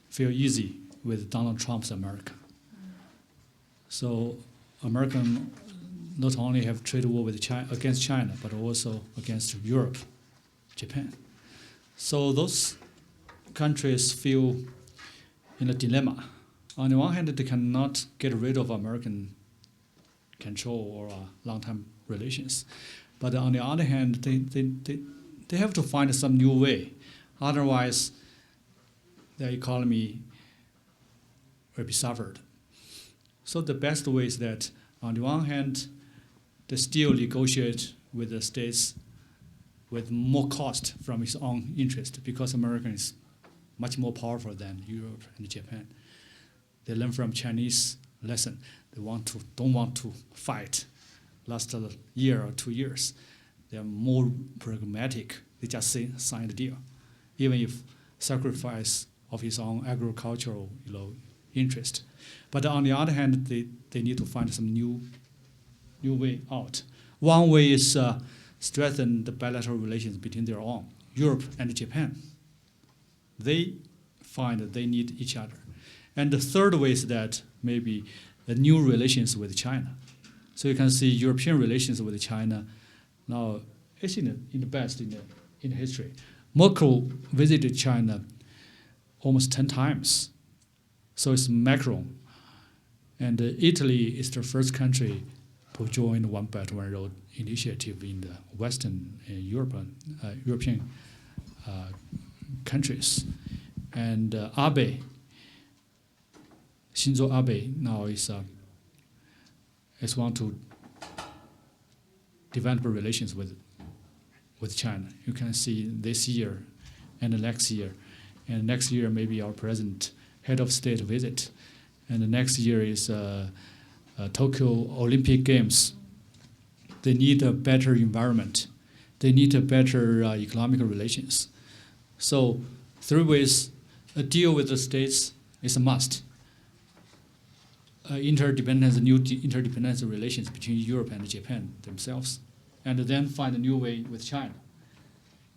feel easy with Donald Trump's America. So American not only have trade war with against China, but also against Europe, Japan. So those countries feel in a dilemma. On the one hand, they cannot get rid of American control or long-term relations. But on the other hand, they have to find some new way. Otherwise, their economy will be suffered. So the best way is that, on the one hand, they still negotiate with the states with more cost from its own interest, because America is much more powerful than Europe and Japan. They learn from Chinese lesson. They don't want to fight last year or 2 years. They are more pragmatic. They just sign the deal, even if sacrifice of his own agricultural interest. But on the other hand, they need to find some new way out. One way is strengthen the bilateral relations between their own, Europe and Japan. They find that they need each other. And the third way is that maybe the new relations with China. So you can see European relations with China now is in the best in history. Merkel visited China almost 10 times. So it's Macron. And Italy is the first country to join the One Belt, One Road initiative in the Western European countries. And Shinzo Abe now is want to develop relations with China. You can see this year and the next year. And next year maybe our president head of state visit. And the next year is Tokyo Olympic Games. They need a better environment. They need a better economic relations. So 3 ways, a deal with the states is a must. New interdependence relations between Europe and Japan themselves, and then find a new way with China.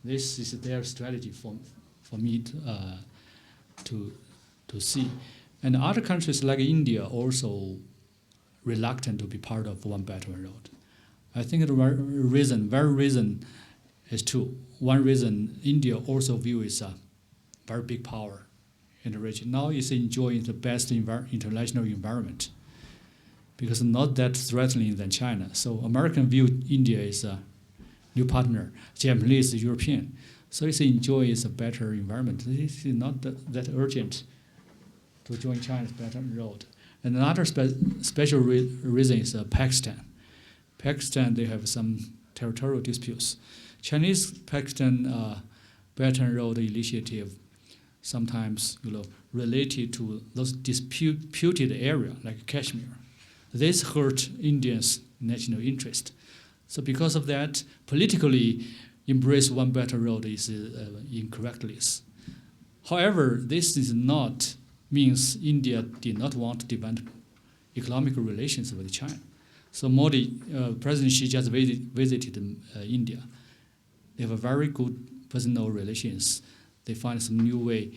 This is their strategy for me to see. And other countries like India also reluctant to be part of One Belt, One Road. I think the very reason is two. One reason, India also views a very big power in the region. Now it's enjoying the best international environment because not that threatening than China. So American view India is a new partner, Japanese, European. So it's enjoys a better environment. This is not that urgent to join China's Belt and Road. And another special reason is Pakistan. Pakistan, they have some territorial disputes. Chinese-Pakistan Belt and Road initiative sometimes related to those disputed area like Kashmir. This hurt Indians' national interest. So because of that, politically, embrace One Belt and Road is incorrectly. However, this is not means India did not want to develop economic relations with China. So Modi, President Xi just visited India. They have a very good personal relations. They find some new way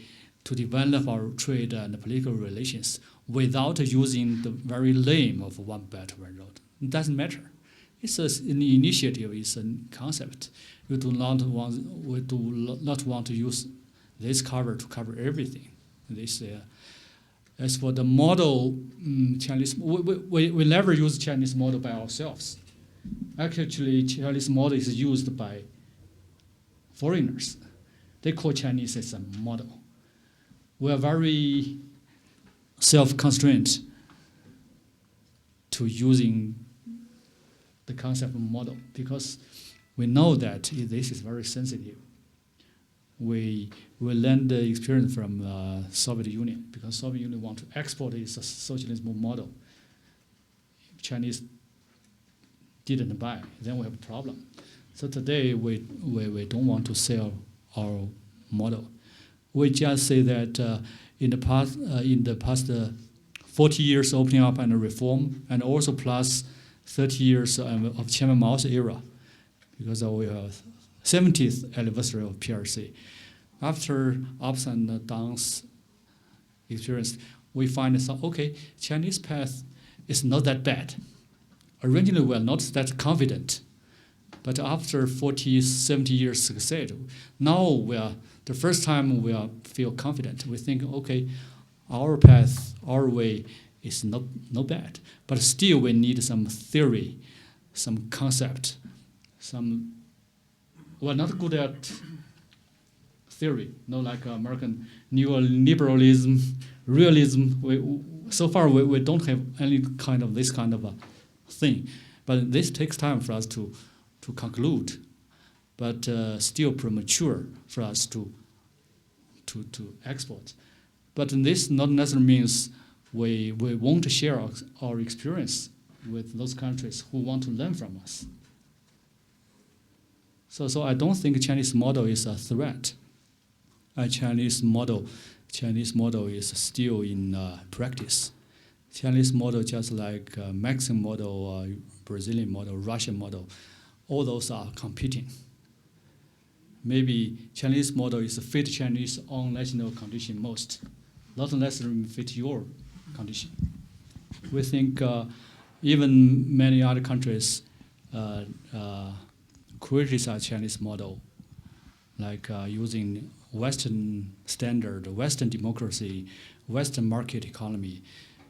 to develop our trade and political relations. without using the very lame of one belt, one road. It doesn't matter. It's an initiative, it's a concept. We do not want to use this cover to cover everything. This, as for the model, Chinese, we never use Chinese model by ourselves. Actually, Chinese model is used by foreigners. They call Chinese as a model. We are very self-constrained to using the concept of model because we know that this is very sensitive. We learned the experience from Soviet Union because Soviet Union want to export its socialism model. If Chinese didn't buy, then we have a problem. So today we don't want to sell our model. We just say that in the past 40 years opening up and reform, and also plus 30 years of Chairman Mao's era, because we have 70th anniversary of PRC. After ups and downs experience, we find that, okay, Chinese path is not that bad. Originally, we are not that confident. But after 40, 70 years success, now the first time we feel confident. We think, okay, our path, our way is not bad. But still we need some theory, some concept, we're not good at theory, like American neoliberalism, realism. So far we don't have any kind of this kind of a thing. But this takes time for us to conclude, but still premature for us to export. But this not necessarily means we won't share our experience with those countries who want to learn from us. So I don't think Chinese model is a threat. Chinese model is still in practice. Chinese model, just like Mexican model, Brazilian model, Russian model, all those are competing. Maybe Chinese model is fit Chinese own national condition most, not necessarily fit your condition. We think even many other countries criticize Chinese model, like using Western standard, Western democracy, Western market economy.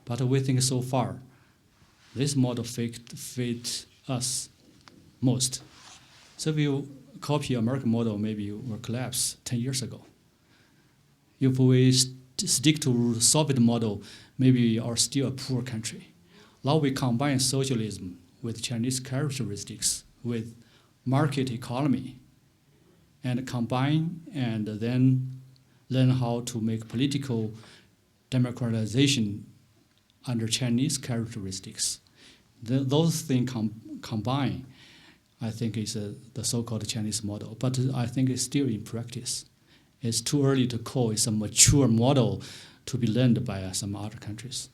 But we think so far, this model fit us most. So if you copy American model, maybe will collapse 10 years ago. If we stick to Soviet model, maybe we are still a poor country. Now we combine socialism with Chinese characteristics, with market economy, and combine and then learn how to make political democratization under Chinese characteristics. Those things combine, I think, is the so-called Chinese model. But I think it's still in practice. It's too early to call it's a mature model to be learned by some other countries.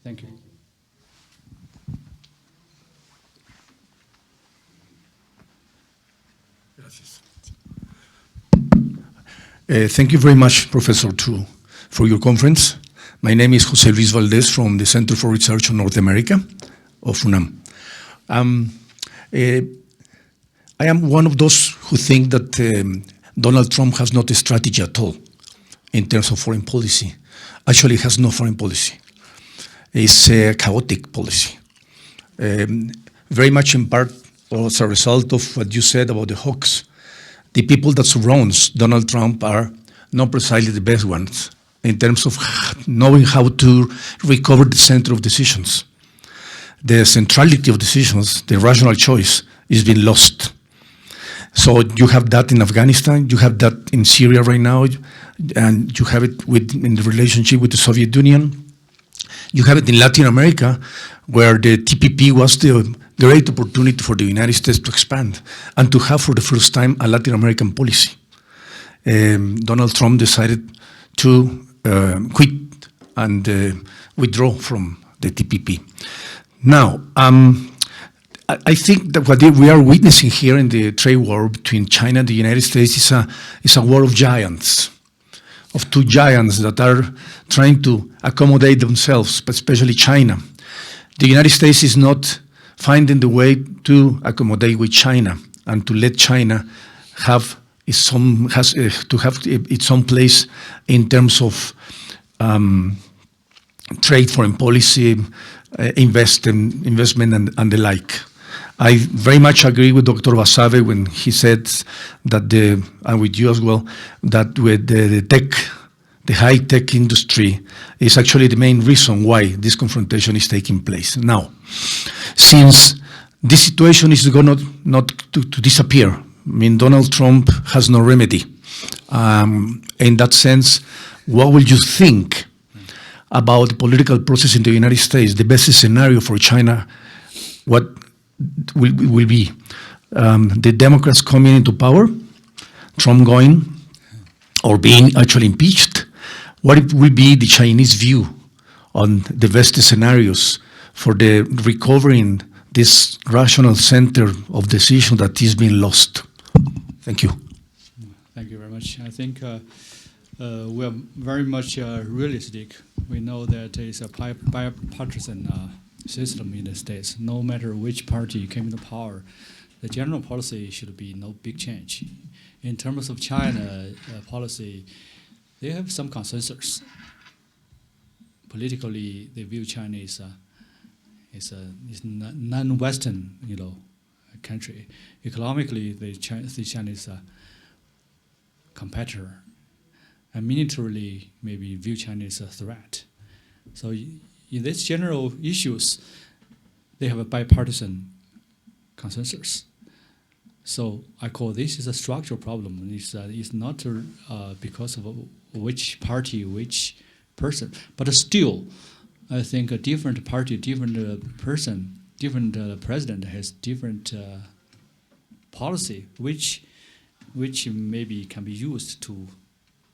Thank you. Thank you very much, Professor Tu, for your conference. My name is José Luis Valdés from the Center for Research on North America of UNAM. I am one of those who think that Donald Trump has not a strategy at all in terms of foreign policy. Actually, he has no foreign policy. It's a chaotic policy. Very much in part as a result of what you said about the hawks. The people that surround Donald Trump are not precisely the best ones in terms of knowing how to recover the center of decisions. The centrality of decisions, the rational choice, is being lost. So you have that in Afghanistan, you have that in Syria right now, and you have it in the relationship with the Soviet Union. You have it in Latin America, where the TPP was the great opportunity for the United States to expand and to have for the first time a Latin American policy. Donald Trump decided to quit and withdraw from the TPP. Now, I think that what we are witnessing here in the trade war between China and the United States is a war of giants, of two giants that are trying to accommodate themselves, but especially China. The United States is not finding the way to accommodate with China and to let China have its own, its own place in terms of trade, foreign policy, investment, and the like. I very much agree with Dr. Basabe when he said that and with you as well, that with the high-tech industry is actually the main reason why this confrontation is taking place. Now, since this situation is going not to disappear, I mean, Donald Trump has no remedy. In that sense, what will you think about the political process in the United States? The best scenario for China, what will be the Democrats coming into power, Trump going, or being actually impeached? What will be the Chinese view on the best scenarios for the recovering this rational center of decision that is being lost? Thank you. Thank you very much. I think we are very much realistic. We know that it's a bipartisan system in the States. No matter which party came into power, the general policy should be no big change. In terms of China policy, they have some consensus. Politically, they view China as a non-Western, country. Economically, they see China as a competitor, and militarily, maybe view China as a threat. So, in these general issues, they have a bipartisan consensus. So I call this is a structural problem. It's not because of which party, which person, but still, I think a different party, different person, different president has different policy, which maybe can be used to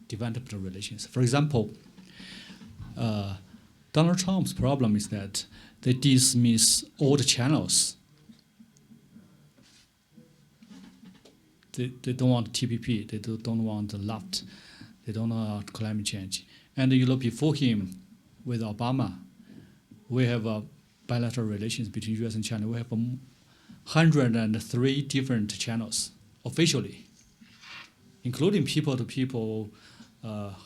develop the relations. For example, Donald Trump's problem is that they dismiss all the channels. They don't want TPP. They don't want the left. They don't want climate change. And before him, with Obama, we have bilateral relations between U.S. and China. We have 103 different channels officially, including people-to-people,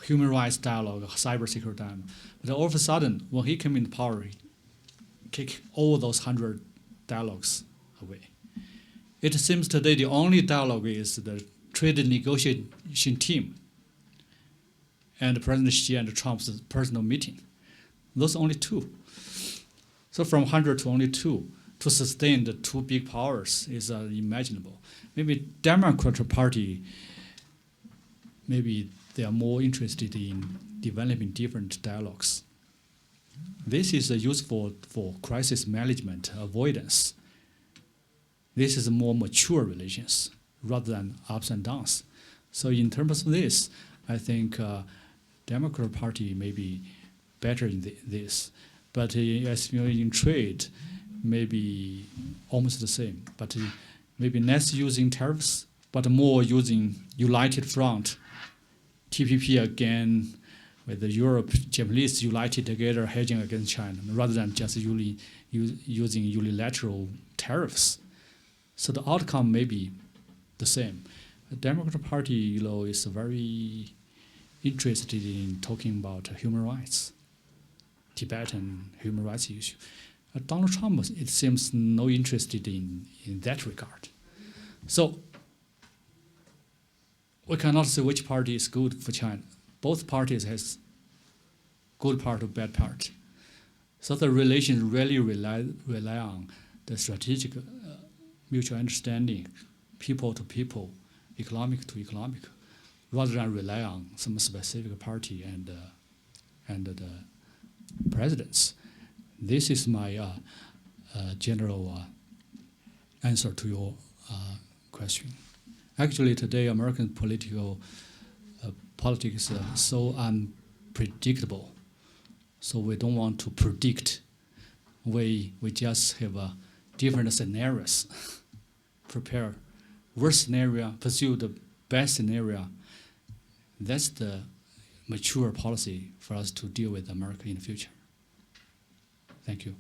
human rights dialogue, cybersecurity dialogue. But all of a sudden, when he came into power, he kicked all those 100 dialogues away. It seems today the only dialogue is the trade negotiation team and President Xi and Trump's personal meeting. Those only two. So from 100 to only two, to sustain the two big powers is unimaginable. Maybe Democratic Party, maybe they are more interested in developing different dialogues. This is useful for crisis management, avoidance. This is more mature relations rather than ups and downs. So in terms of this, I think Democratic Party may be better in this. But as you know, in trade, maybe almost the same. But maybe less using tariffs, but more using united front. TPP again, with the Europe, Japanese united together hedging against China, rather than just using unilateral tariffs. So the outcome may be the same. The Democratic Party, is very interested in talking about human rights, Tibetan human rights issue. Donald Trump, it seems, no interested in that regard. So we cannot say which party is good for China. Both parties has good part or bad part. So the relations really rely on the strategic mutual understanding, people to people, economic to economic, rather than rely on some specific party and the presidents. This is my general answer to your question. Actually, today American politics are so unpredictable. So we don't want to predict. We just have different scenarios. Prepare worst scenario, pursue the best scenario. That's the mature policy for us to deal with America in the future. Thank you.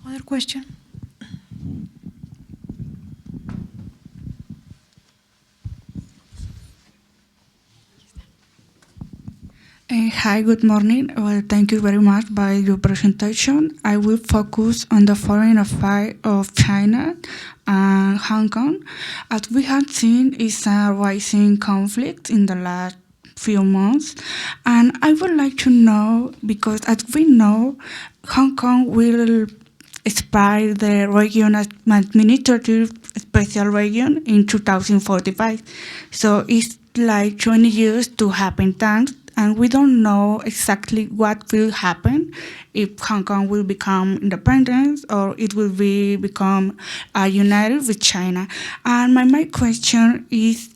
Other question? Hi, good morning. Well, thank you very much by your presentation. I will focus on the foreign affairs of China and Hong Kong. As we have seen, is a rising conflict in the last few months. And I would like to know, because as we know, Hong Kong will expire the region as administrative special region in 2045. So it's like 20 years to happen times. And we don't know exactly what will happen if Hong Kong will become independent or it will become united with China. And my main question is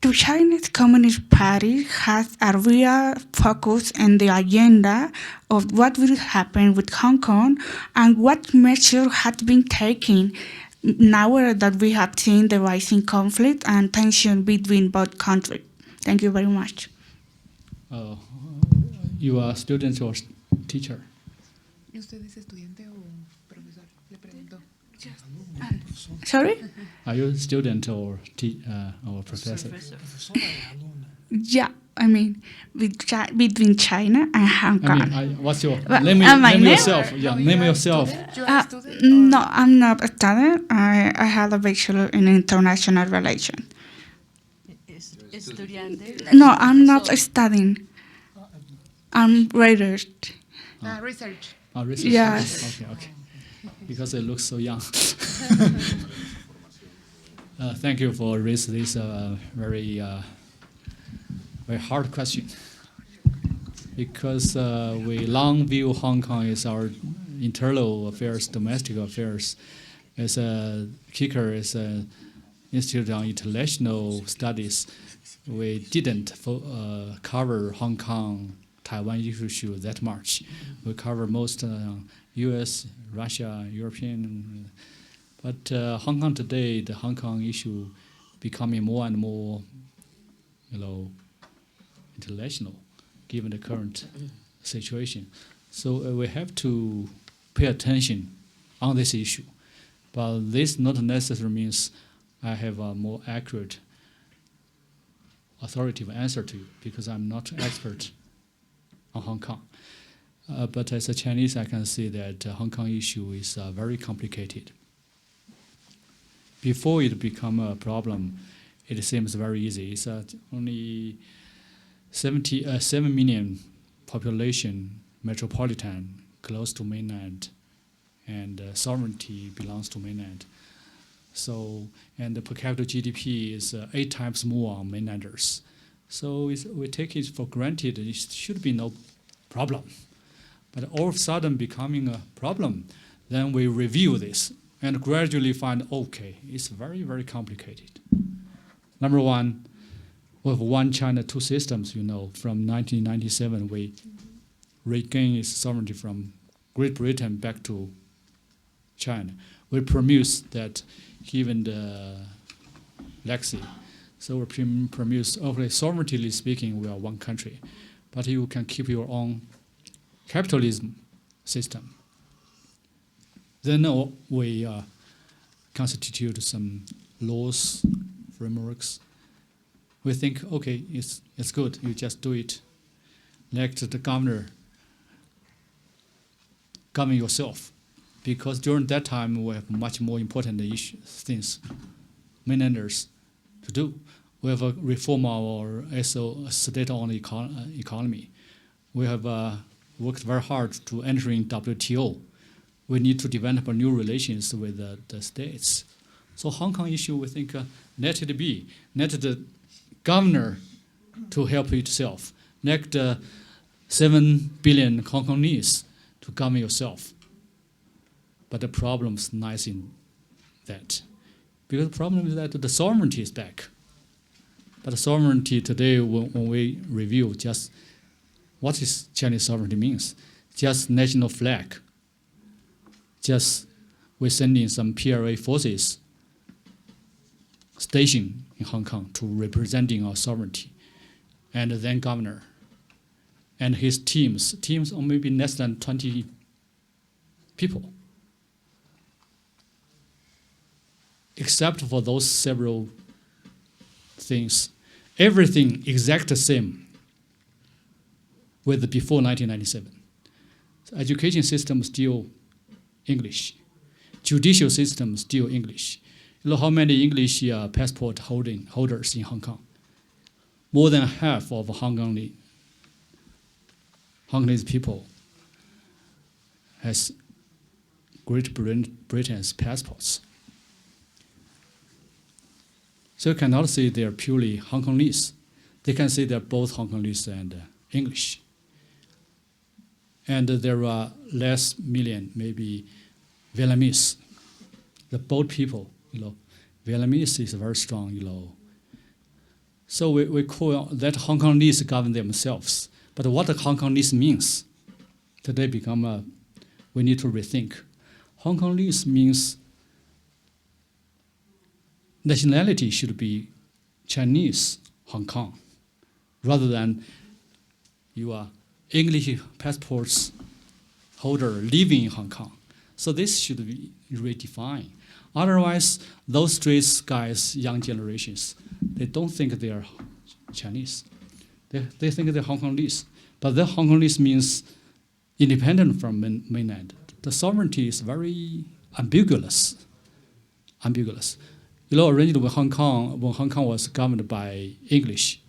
the Chinese Communist Party has a real focus on the agenda of what will happen with Hong Kong and what measures have been taken now that we have seen the rising conflict and tension between both countries. Thank you very much. You are a student or teacher? ¿Usted es estudiante o profesor? Le pregunto. Sorry? Are you a student or professor? Yeah, I mean, between China and Hong Kong. What's your Well, name? my Name name? yourself. Yeah, name yourself. You are a student? No, I'm not a student. I have a bachelor in international relations. No, I'm not studying. I'm research. Research. Research. Yes. Okay. Because it looks so young. Thank you for raising this very hard question. Because we long view Hong Kong as our internal affairs, domestic affairs. As a kicker, as an Institute on International Studies, we didn't cover Hong Kong, Taiwan issue that much. We cover most U.S., Russia, European. But Hong Kong today, the Hong Kong issue becoming more and more, international, given the current situation. So we have to pay attention on this issue. But this not necessarily means I have a more accurate, authoritative answer to you, because I'm not an expert on Hong Kong. But as a Chinese, I can see that Hong Kong issue is very complicated. Before it become a problem, it seems very easy. It's only 7 million population, metropolitan, close to mainland, and sovereignty belongs to mainland. So, and the per capita GDP is 8 times more on mainlanders. So we take it for granted it should be no problem. But all of a sudden becoming a problem, then we review this and gradually find, okay, it's very, very complicated. Number one, we have one China, two systems, from 1997 we regained its sovereignty from Great Britain back to China. We promise that given the legacy, so we promise, okay, sovereignty speaking, we are one country, but you can keep your own capitalism system. Then we constitute some laws, frameworks. We think, okay, it's good, you just do it. Let the governor govern yourself. Because during that time, we have much more important things, mainlanders, to do. We have a reform of our state-owned economy. We have worked very hard to enter in WTO. We need to develop new relations with the states. So Hong Kong issue, we think, let it be. Let the governor to help itself. Let the 7 billion Hong Kongese to govern yourself. But the problem's nice in that. Because the problem is that the sovereignty is back. But the sovereignty today, when we review just what is Chinese sovereignty means, just national flag. Just we're sending some PRA forces stationed in Hong Kong to representing our sovereignty. and then governor, and his teams or maybe less than 20 people. Except for those several things, everything exact the same with before 1997. So education system still English, judicial system still English. You know how many English passport holders in Hong Kong? More than half of Hong Kongese people has Great Britain's passports. So you cannot say they are purely Hong Kongese. They can say they're both Hong Kongese and English. And there are less million, maybe Vietnamese. The both people, Vietnamese is very strong, So we call that Hong Kongese govern themselves. But what the Hong Kongese means, today we need to rethink. Hong Kongese means nationality should be Chinese Hong Kong, rather than you are English passports holder living in Hong Kong. So this should be redefined. Otherwise, those street guys, young generations, they don't think they are Chinese. They think they're Hong Kongese. But the Hong Kongese means independent from mainland. The sovereignty is very ambiguous. Originally when Hong Kong was governed by English,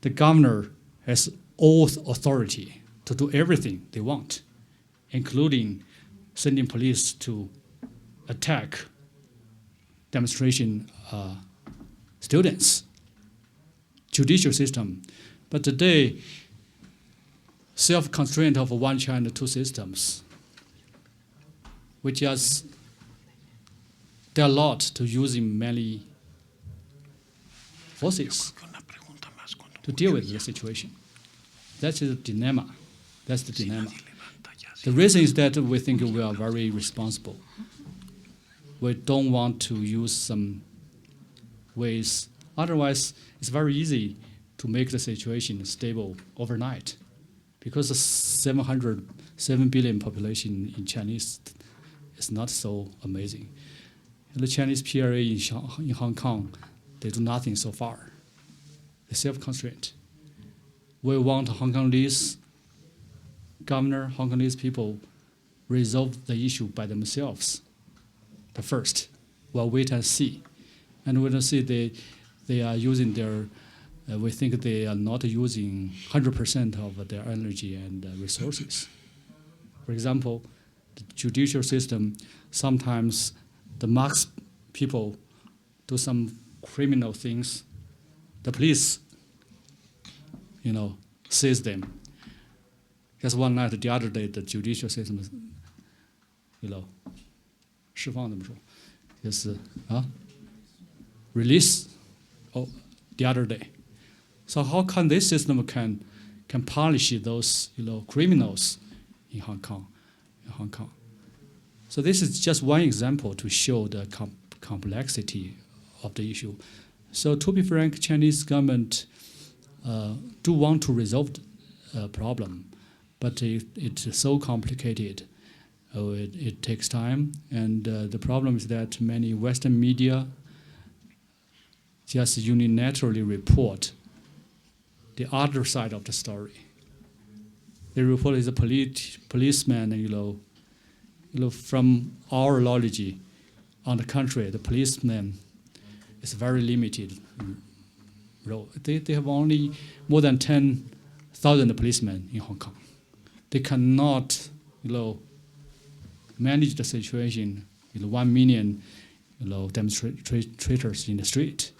the governor has all authority to do everything they want, including sending police to attack demonstration students, judicial system. But today, self-constraint of one China, two systems, which is there are a lot to using many forces to deal with the situation. That's the dilemma. That's the dilemma. The reason is that we think we are very responsible. We don't want to use some ways. Otherwise, it's very easy to make the situation stable overnight, because the 7 billion population in Chinese is not so amazing. The Chinese PRA in Hong Kong, they do nothing so far. They're self-constrained. We want Hong Kongese governor, Hong Kongese people resolve the issue by themselves. The first, we'll wait and see. And we'll see they are using their, we think they are not using 100% of their energy and resources. For example, the judicial system, sometimes the Marx people do some criminal things. The police, seize them. Just one night, the other day, the judicial system, 释放怎么说？就是release the other day. So how can this system can punish those criminals in Hong Kong? So this is just one example to show the complexity of the issue. So to be frank, Chinese government do want to resolve the problem, but it's so complicated. It takes time, and the problem is that many Western media just unilaterally report the other side of the story. They report as a policeman, from our knowledge. On the contrary, the policeman is very limited role. They have only more than 10,000 policemen in Hong Kong. They cannot, manage the situation. 1 million, demonstrators in the street.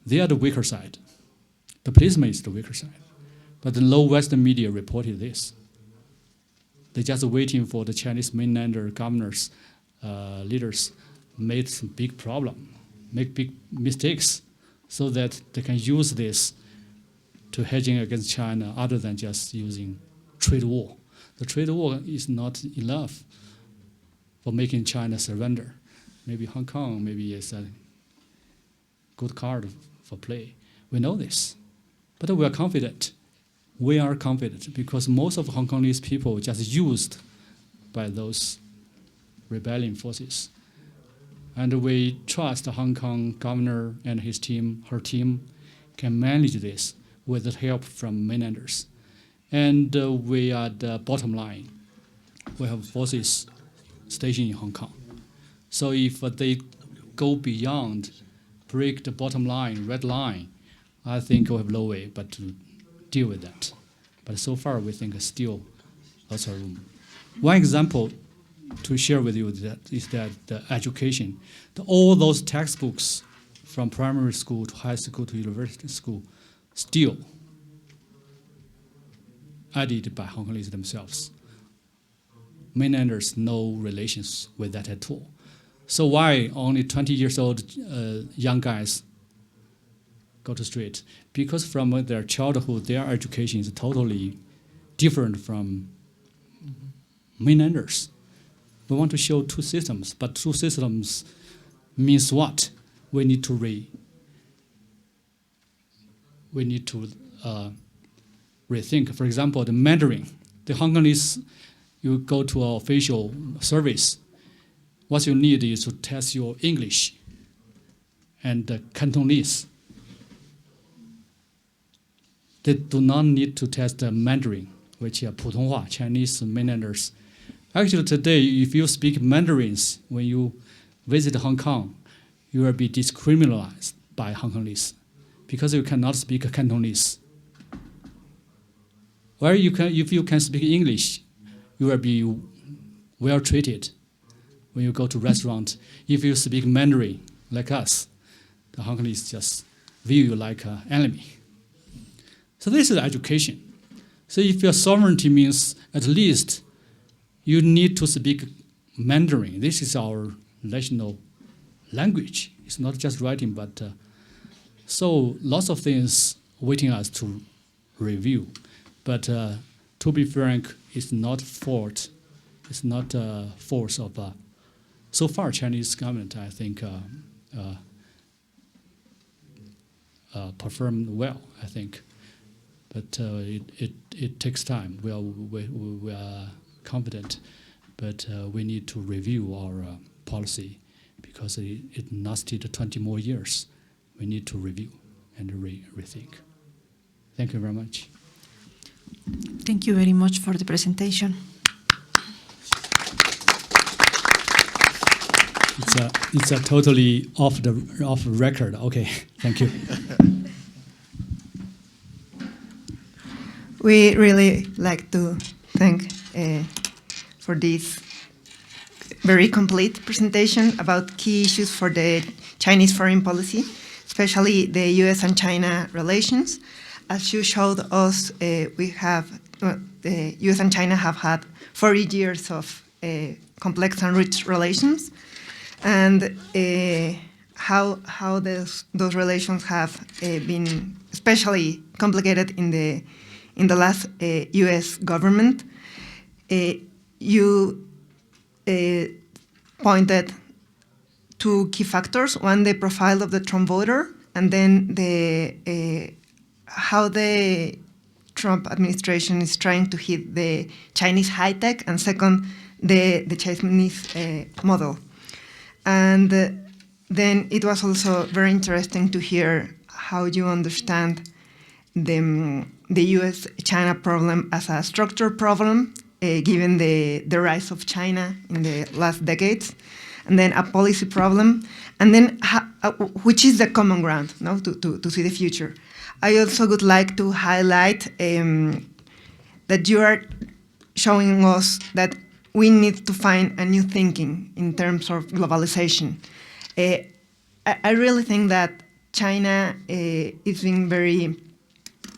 They are the weaker side. The policeman is the weaker side. But the low Western media reported this. They're just waiting for the Chinese mainlander governors, leaders, made some big problem, make big mistakes, so that they can use this to hedging against China, other than just using trade war. The trade war is not enough for making China surrender. Maybe Hong Kong, maybe is a good card for play. We know this. But we are confident. We are confident because most of Hong Kongese people just used by those rebellion forces. And we trust the Hong Kong governor and his team, her team, can manage this with the help from mainlanders. And we are the bottom line. We have forces stationed in Hong Kong. So if they go beyond, break the bottom line, red line, I think we have no way but to deal with that. But so far, we think still lots of room. One example to share with you is that the education, all those textbooks from primary school to high school to university school, still added by Hong Kongese themselves. Mainlanders no relations with that at all. So why only 20 years old young guys go to street? Because from their childhood, their education is totally different from mainlanders. We want to show two systems, but two systems means what? We need to rethink. For example, the Mandarin. The Hong Kongese, you go to an official service. What you need is to test your English and Cantonese. They do not need to test the Mandarin, which are 普通话, Chinese mainlanders. Actually, today, if you speak Mandarins, when you visit Hong Kong, you will be discriminated by Hong Kongese because you cannot speak Cantonese. Where you can, if you can speak English, you will be well treated when you go to restaurant. If you speak Mandarin, like us, the Hong Kongese just view you like an enemy. So this is education. So if your sovereignty means at least you need to speak Mandarin. This is our national language. It's not just writing, but so lots of things waiting us to review. But to be frank, it's not fault. It's not a force of. So far, Chinese government, I think, performed well. I think, but it takes time. We are confident, but we need to review our policy because it lasted 20 more years. We need to review and rethink. Thank you very much. Thank you very much for the presentation. It's a totally off record. Okay, thank you. We really like to thank for this very complete presentation about key issues for the Chinese foreign policy, especially the U.S. and China relations. As you showed us, the U.S. and China have had 40 years of complex and rich relations, and how those relations have been especially complicated in the last U.S. government. You pointed two key factors: one, the profile of the Trump voter, and then how the Trump administration is trying to hit the Chinese high tech, and second, the Chinese model. And then it was also very interesting to hear how you understand the U.S.-China problem as a structural problem, given the rise of China in the last decades, and then a policy problem, and then which is the common ground, no, to see the future. I also would like to highlight that you are showing us that we need to find a new thinking in terms of globalization. I really think that China is being very,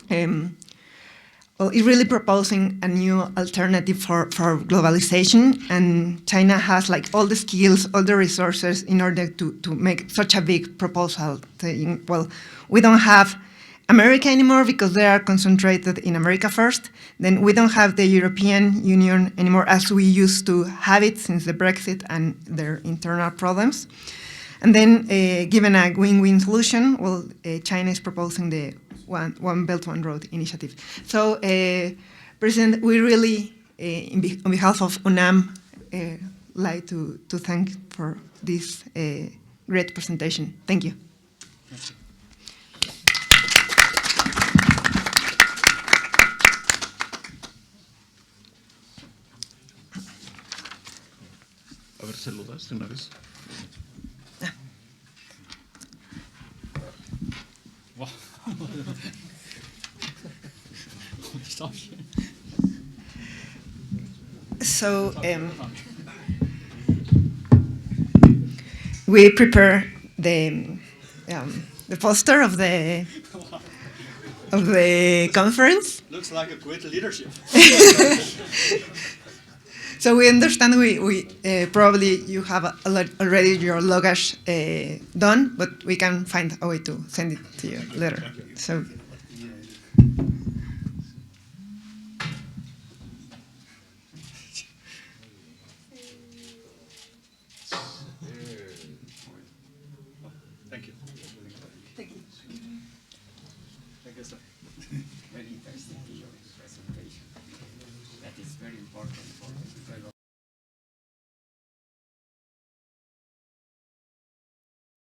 is really proposing a new alternative for globalization, and China has like all the skills, all the resources in order to make such a big proposal, saying, well, we don't have America anymore because they are concentrated in America first. Then we don't have the European Union anymore as we used to have it since the Brexit and their internal problems. And then given a win-win solution, well, China is proposing the One Belt, One Road initiative. So, President, we really, on behalf of UNAM, like to thank for this great presentation. Thank you. A ver, saludas de una vez. Wow. Stop here. So we prepare the poster of the conference. Looks like a great leadership. So we understand we probably you have already your logos done, but we can find a way to send it to you later. So. Thank you. Thank you. Thank you, sir. Very interesting presentation.